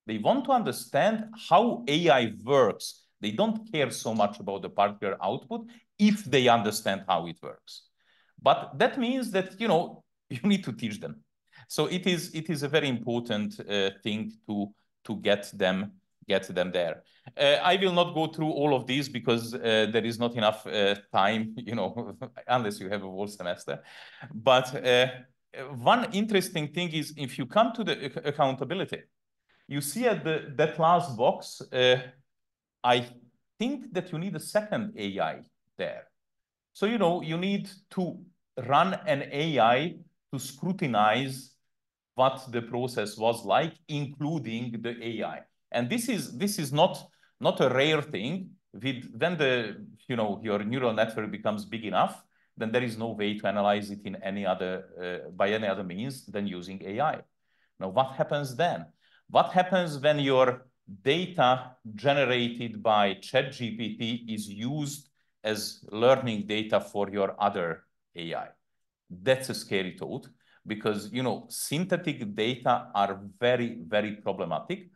They want to understand how AI works. They don't care so much about the particular output if they understand how it works. But that means that, you know, you need to teach them. So it is a very important thing to get them there. I will not go through all of these because there is not enough time, you know, unless you have a whole semester. But one interesting thing is if you come to the accountability, you see at that last box, I think that you need a second AI there. So, you know, you need to run an AI to scrutinize what the process was like, including the AI. And this is not a rare thing. When your neural network becomes big enough, then there is no way to analyze it in any other by any other means than using AI. Now, what happens then? What happens when your data generated by ChatGPT is used as learning data for your other AI? That's a scary thought because, you know, synthetic data are very, very problematic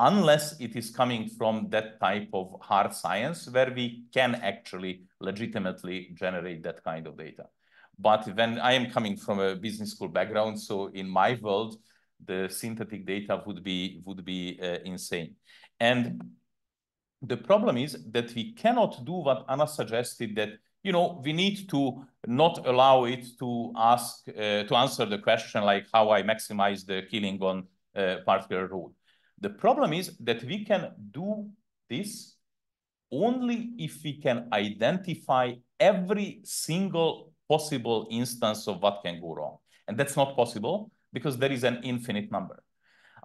unless it is coming from that type of hard science where we can actually legitimately generate that kind of data. But when I am coming from a business school background, so in my world, the synthetic data would be insane. And the problem is that we cannot do what Anna suggested, that, you know, we need to not allow it to answer the question like how I maximize the killing on a particular road. The problem is that we can do this only if we can identify every single possible instance of what can go wrong. And that's not possible because there is an infinite number.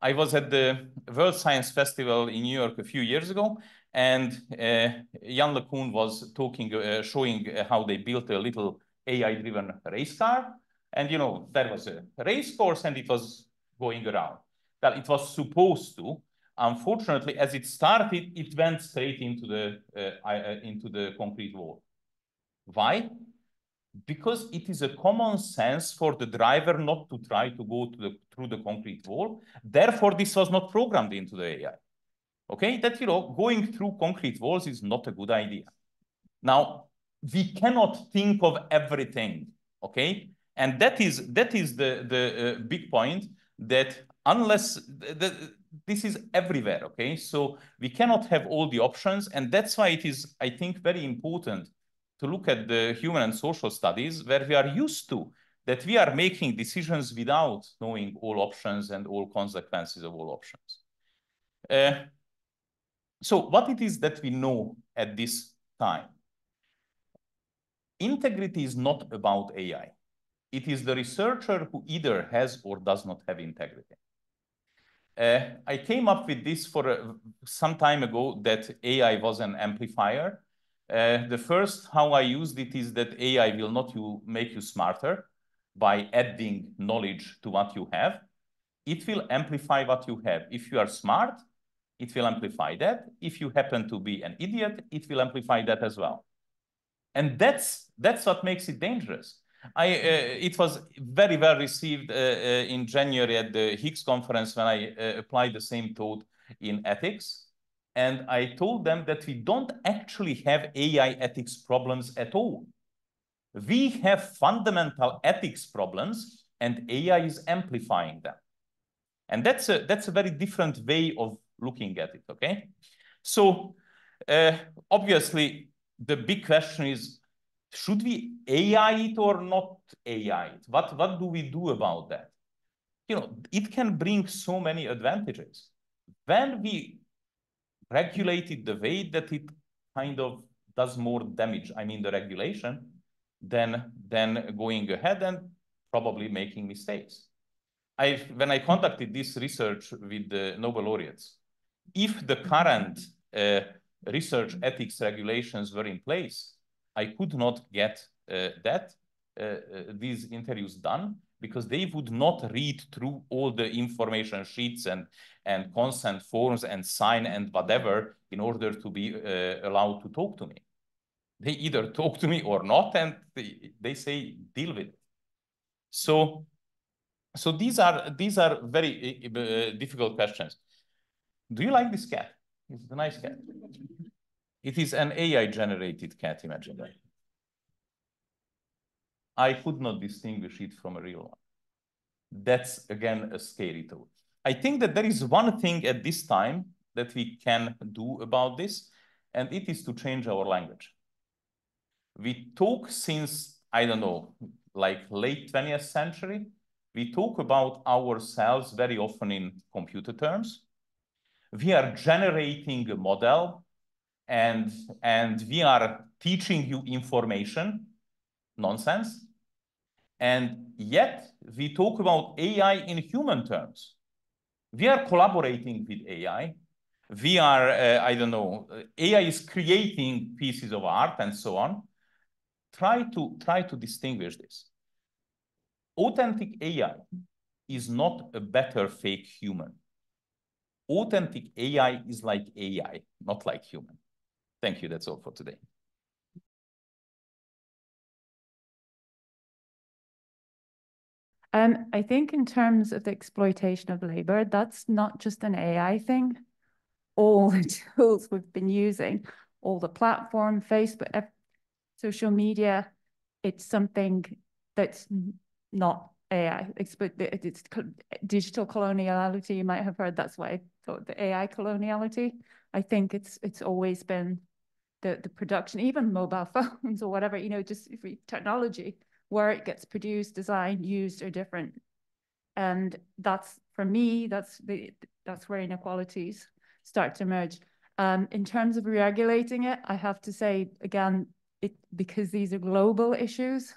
I was at the World Science Festival in New York a few years ago, and Jan LeCun was showing how they built a little AI-driven race car. And, you know, there was a race course and it was going around. Well, it was supposed to. Unfortunately, as it started, it went straight into the concrete wall. Why? Because it is a common sense for the driver not to try to go through the concrete wall. Therefore, this was not programmed into the AI. Okay, that, you know, going through concrete walls is not a good idea. Now, we cannot think of everything, okay? And that is the big point, that unless this is everywhere, okay? So we cannot have all the options, and that's why it is, I think, very important to look at the human and social studies where we are used to that we are making decisions without knowing all options and all consequences of all options. So what it is that we know at this time? Integrity is not about AI. It is the researcher who either has or does not have integrity. I came up with this for some time ago, that AI was an amplifier. The first how I used it is that AI will not make you smarter by adding knowledge to what you have. It will amplify what you have. If you are smart, it will amplify that. If you happen to be an idiot, it will amplify that as well. And that's what makes it dangerous. It was very well received in January at the Higgs conference when I applied the same thought in ethics. And I told them that we don't actually have AI ethics problems at all. We have fundamental ethics problems, and AI is amplifying them. And that's a very different way of looking at it, okay? So obviously, the big question is, should we AI it or not AI it? What do we do about that? You know, it can bring so many advantages. When we regulate it the way that it kind of does more damage, I mean the regulation, than going ahead and probably making mistakes. When I conducted this research with the Nobel laureates, if the current research ethics regulations were in place, I could not get these interviews done because they would not read through all the information sheets and consent forms and sign and whatever in order to be allowed to talk to me. They either talk to me or not, and they say, deal with it. So these are very difficult questions. Do you like this cat? It's a nice cat. It is an AI-generated cat, imagine that. I could not distinguish it from a real one. That's, again, a scary thought. I think that there is one thing at this time that we can do about this, and it is to change our language. We talk since, I don't know, like late 20th century, we talk about ourselves very often in computer terms. We are generating a model and we are teaching you information, nonsense. And yet we talk about AI in human terms. We are collaborating with AI. We are, I don't know, AI is creating pieces of art and so on. Try to distinguish this. Authentic AI is not a better fake human. Authentic AI is like AI, not like human. Thank you. That's all for today. I think in terms of the exploitation of labor, that's not just an AI thing. All the tools we've been using, all the platform, Facebook, social media, it's something that's not AI. It's digital coloniality. You might have heard that's why I thought the AI coloniality. I think it's always been the production, even mobile phones or whatever, you know, just technology, where it gets produced, designed, used are different. And that's, for me, that's where inequalities start to emerge. In terms of regulating it, I have to say, again, because these are global issues,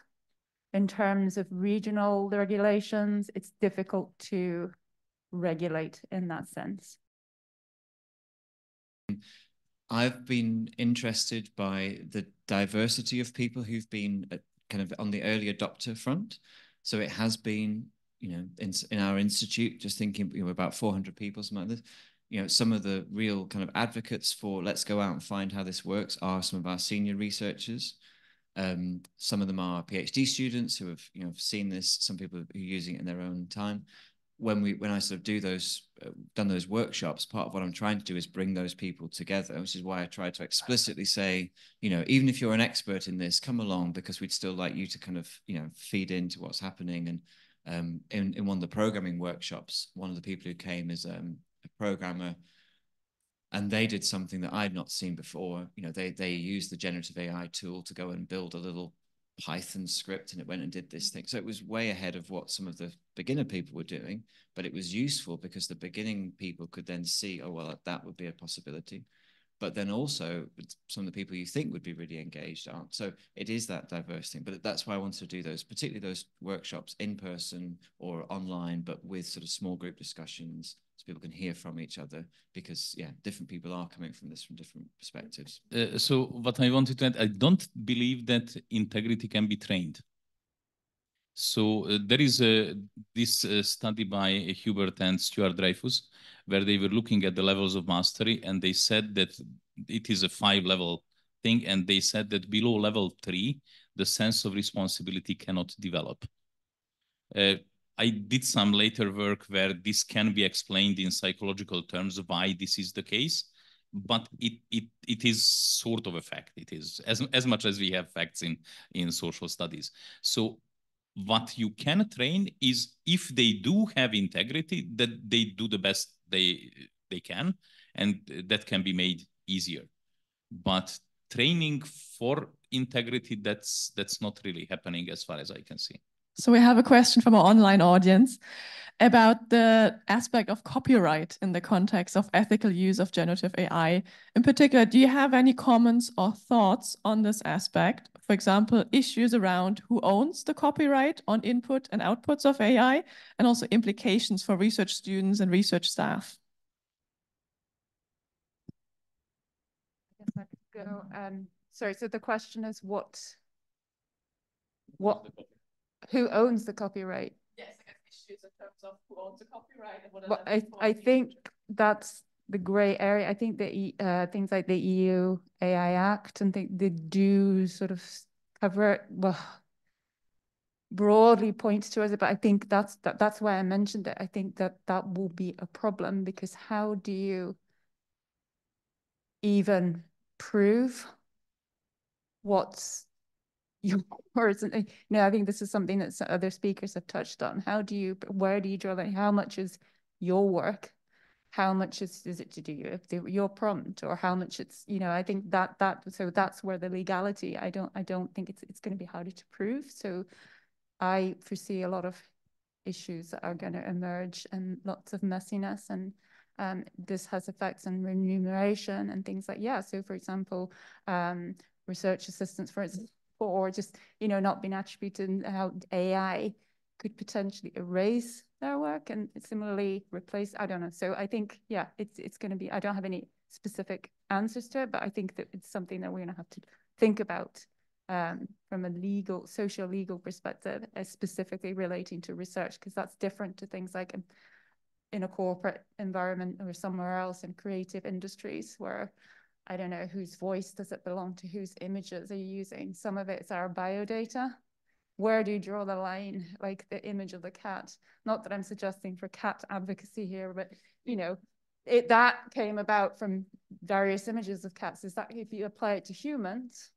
in terms of regional regulations, it's difficult to regulate in that sense. I've been interested by the diversity of people who've been kind of on the early adopter front. So it has been, you know, in our institute, just thinking, you know, about 400 people, something like this. You know, some of the real kind of advocates for let's go out and find how this works are some of our senior researchers. Some of them are PhD students who have, you know, seen this. Some people who are using it in their own time. When I sort of do done those workshops, part of what I'm trying to do is bring those people together, which is why I try to explicitly say, you know, even if you're an expert in this, come along, because we'd still like you to kind of, you know, feed into what's happening. And in one of the programming workshops, one of the people who came is a programmer, and they did something that I'd not seen before. You know, they used the generative AI tool to go and build a little Python script, and it went and did this thing. So it was way ahead of what some of the beginner people were doing, but it was useful because the beginning people could then see, oh, well, that would be a possibility. But then also some of the people you think would be really engaged aren't. So it is that diverse thing. But that's why I wanted to do those, particularly those workshops in person or online, but with sort of small group discussions so people can hear from each other, because, yeah, different people are coming from this from different perspectives. So what I wanted to add, I don't believe that integrity can be trained. So there is this study by Hubert and Stuart Dreyfus, where they were looking at the levels of mastery, and they said that it is a 5-level thing, and they said that below level 3, the sense of responsibility cannot develop. I did some later work where this can be explained in psychological terms why this is the case, but it is sort of a fact. It is as much as we have facts in social studies. So what you can train is, if they do have integrity, that they do the best they can, and that can be made easier. But training for integrity, that's not really happening as far as I can see. So we have a question from our online audience about the aspect of copyright in the context of ethical use of generative AI. In particular, do you have any comments or thoughts on this aspect? For example, issues around who owns the copyright on input and outputs of AI, and also implications for research students and research staff. I guess I could go. Sorry, so the question is who owns the copyright? Yes, I guess issues in terms of who owns the copyright and what. Well, I think that's the gray area. I think that things like the EU AI Act and they do sort of cover it, well, broadly points towards it, but I think that's why I mentioned it. I think that will be a problem, because how do you even prove what's your words. And I think this is something that other speakers have touched on. Where do you draw that? How much is your work? How much is it to do with your prompt, or how much it's, I think so that's where the legality, I don't think it's going to be harder to prove. So I foresee a lot of issues that are going to emerge and lots of messiness, and this has effects on remuneration and things like, so for example, research assistants, for instance, or just, not being attributed, and how AI could potentially erase their work and similarly replace, I don't know. So I think, it's going to be, I don't have any specific answers to it, but I think that it's something that we're going to have to think about from a social legal perspective, specifically relating to research, because that's different to things like in a corporate environment or somewhere else in creative industries, where I don't know whose voice does it belong to, whose images are you using. Some of it's our biodata. Where do you draw the line? Like the image of the cat. Not that I'm suggesting for cat advocacy here, but that came about from various images of cats. Is that if you apply it to humans,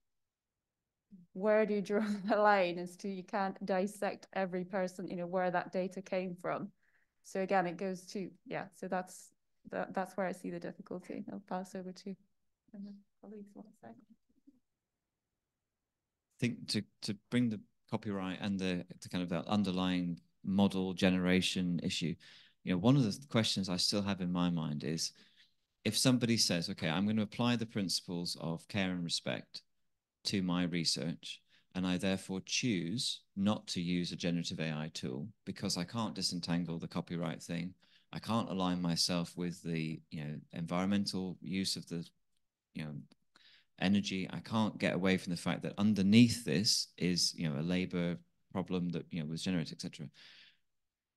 where do you draw the line as to, you can't dissect every person, where that data came from. So again, it goes to, so that's where I see the difficulty. I'll pass over to colleagues. Want to say? I think to bring the copyright and the kind of that underlying model generation issue, one of the questions I still have in my mind is, if somebody says, okay, I'm going to apply the principles of care and respect to my research, and I therefore choose not to use a generative AI tool because I can't disentangle the copyright thing, I can't align myself with the environmental use of the energy, I can't get away from the fact that underneath this is a labor problem that was generated, etc.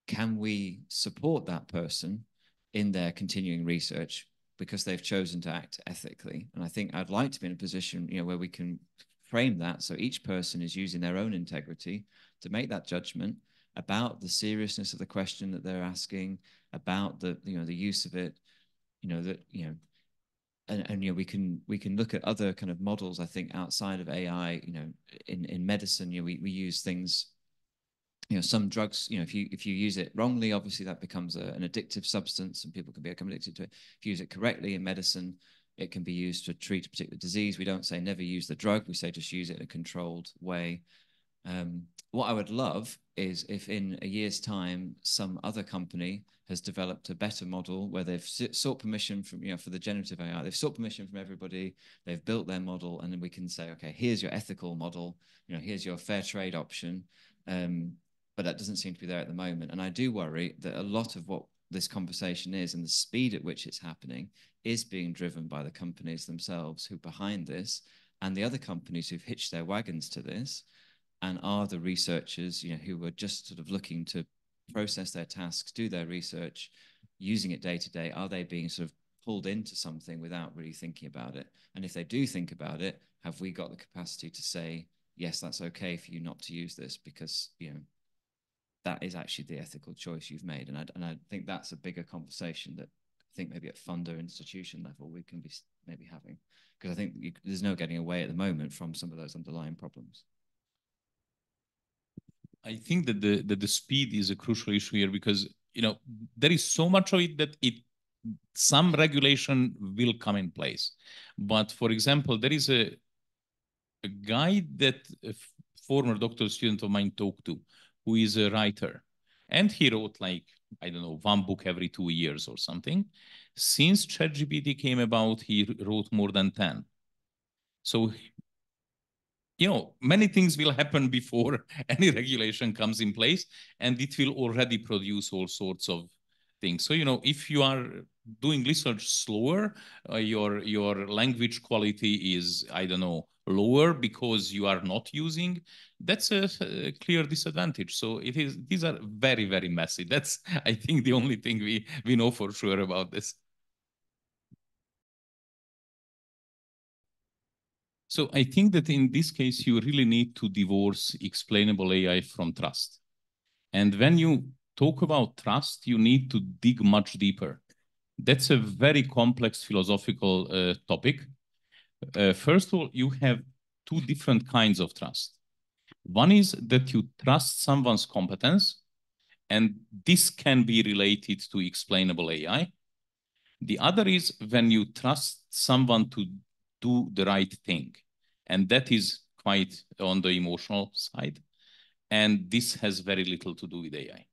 Can we support that person in their continuing research because they've chosen to act ethically? And I think I'd like to be in a position where we can frame that so each person is using their own integrity to make that judgment about the seriousness of the question that they're asking, about the the use of it, and we can look at other kind of models. I think outside of AI, in medicine, we use things. Some drugs, if you use it wrongly, obviously that becomes an addictive substance, and people can become addicted to it. If you use it correctly in medicine, it can be used to treat a particular disease. We don't say never use the drug. We say just use it in a controlled way. What I would love is if in a year's time, some other company has developed a better model where they've sought permission from, for the generative AI, they've sought permission from everybody, they've built their model, and then we can say, okay, here's your ethical model, here's your fair trade option. But that doesn't seem to be there at the moment. And I do worry that a lot of what this conversation is and the speed at which it's happening is being driven by the companies themselves who are behind this, and the other companies who've hitched their wagons to this and are the researchers, who are just sort of looking to process their tasks, do their research, using it day to day. Are they being sort of pulled into something without really thinking about it? And if they do think about it, have we got the capacity to say, yes, that's okay for you not to use this because, that is actually the ethical choice you've made. And I think that's a bigger conversation that I think maybe at funder institution level we can be maybe having, because I think there's no getting away at the moment from some of those underlying problems. I think that the speed is a crucial issue here, because there is so much of it that some regulation will come in place. But for example, there is a guy that a former doctoral student of mine talked to, who is a writer, and he wrote like, I don't know, one book every 2 years or something. Since ChatGPT came about, he wrote more than 10. So many things will happen before any regulation comes in place, and it will already produce all sorts of things. So, if you are doing research slower, your language quality is, I don't know, lower because you are not using, that's a clear disadvantage. So these are very, very messy. That's, I think, the only thing we know for sure about this. So I think that in this case, you really need to divorce explainable AI from trust. And when you talk about trust, you need to dig much deeper. That's a very complex philosophical topic. First of all, you have two different kinds of trust. One is that you trust someone's competence, and this can be related to explainable AI. The other is when you trust someone to do the right thing, and that is quite on the emotional side. And this has very little to do with AI.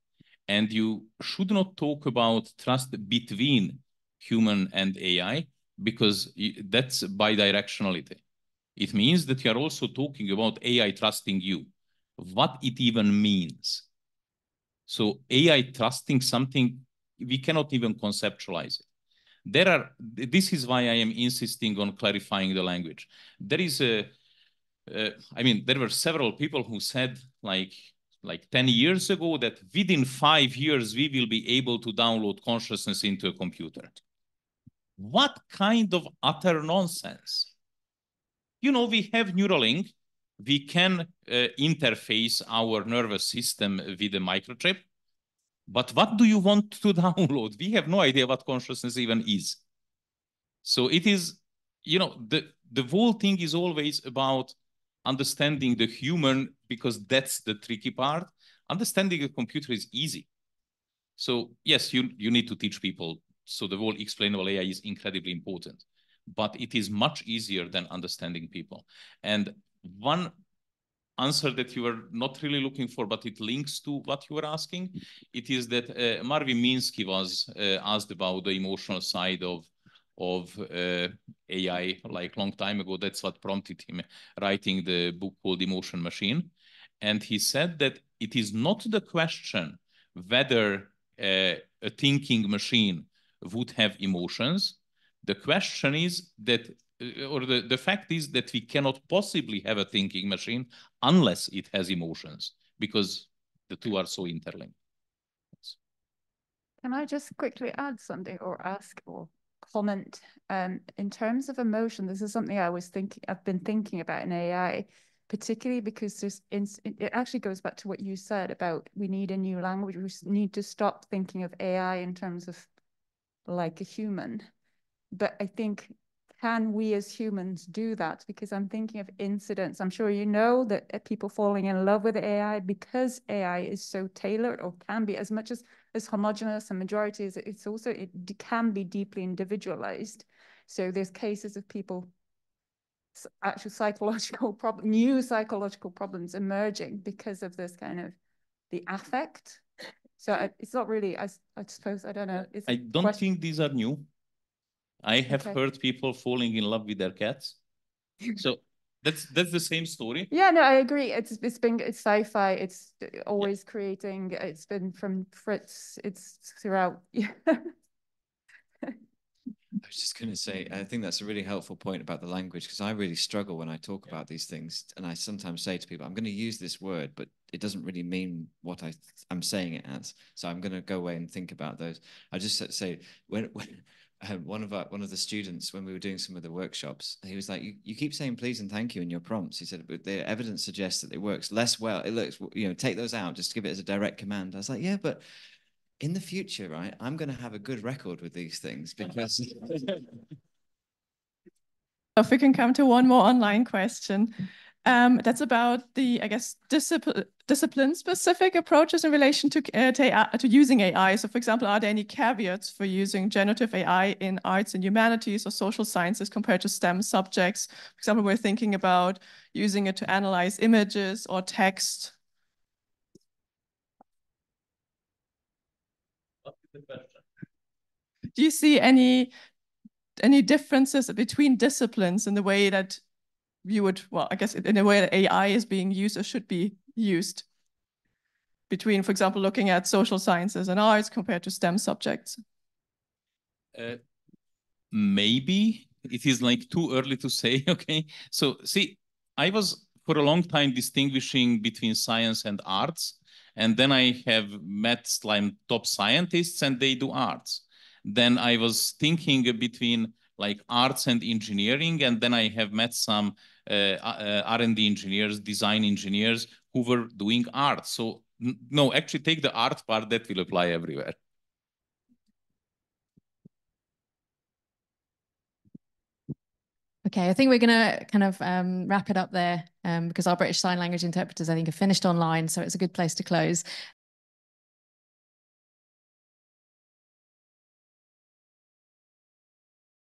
And you should not talk about trust between human and AI, because that's bidirectionality. It means that you are also talking about AI trusting you, what it even means. So AI trusting something, we cannot even conceptualize it. This is why I am insisting on clarifying the language. There is there were several people who said like 10 years ago that within 5 years, we will be able to download consciousness into a computer. What kind of utter nonsense? You know, we have Neuralink. We can interface our nervous system with a microchip. But what do you want to download? We have no idea what consciousness even is. So it is, you know, the whole thing is always about understanding the human, because that's the tricky part. Understanding a computer is easy. So yes, you need to teach people. So the whole explainable AI is incredibly important, but it is much easier than understanding people. And one answer that you were not really looking for, but it links to what you were asking, it is that Marvin Minsky was asked about the emotional side of AI like long time ago. That's what prompted him writing the book called Emotion Machine. And he said that it is not the question whether a thinking machine would have emotions. The question is that, or the fact is that we cannot possibly have a thinking machine unless it has emotions, because the two are so interlinked. Can I just quickly add something or ask or comment? In terms of emotion, this is something I've been thinking about in AI, particularly because it actually goes back to what you said about we need a new language. We need to stop thinking of AI in terms of like a human. But I think, can we as humans do that? Because I'm thinking of incidents. I'm sure you know that people falling in love with AI because AI is so tailored, or can be as much as homogenous and majority is. It can be deeply individualized. So there's cases of people, actual new psychological problems emerging because of this kind of the affect. So it's not really, I suppose, I don't know. I don't think these are new. I have heard people falling in love with their cats. So that's the same story. Yeah, no, I agree. It's sci-fi. It's always creating. It's been from Fritz. It's throughout. I was just going to say, I think that's a really helpful point about the language, because I really struggle when I talk about these things. And I sometimes say to people, I'm going to use this word, but it doesn't really mean what I'm saying it as. So I'm going to go away and think about those. I just say, when one of the students, when we were doing some of the workshops, he was like, you keep saying please and thank you in your prompts. He said, but the evidence suggests that it works less well. It looks, take those out, just give it as a direct command. I was like, yeah, but in the future, right, I'm going to have a good record with these things, because... If we can come to one more online question. That's about the, I guess, discipline-specific approaches in relation to using AI. So, for example, are there any caveats for using generative AI in arts and humanities or social sciences compared to STEM subjects? For example, we're thinking about using it to analyze images or text. Do you see any differences between disciplines in the way that you would, well, I guess in a way that AI is being used or should be used, between, for example, looking at social sciences and arts compared to STEM subjects? Maybe it is like too early to say. Okay, so see, I was for a long time distinguishing between science and arts, and then I have met top scientists and they do arts. Then I was thinking between like arts and engineering, and then I have met some R&D engineers, design engineers who were doing art. So no, actually take the art part, that will apply everywhere. Okay, I think we're going to kind of wrap it up there because our British Sign Language interpreters, I think, have finished online, so it's a good place to close.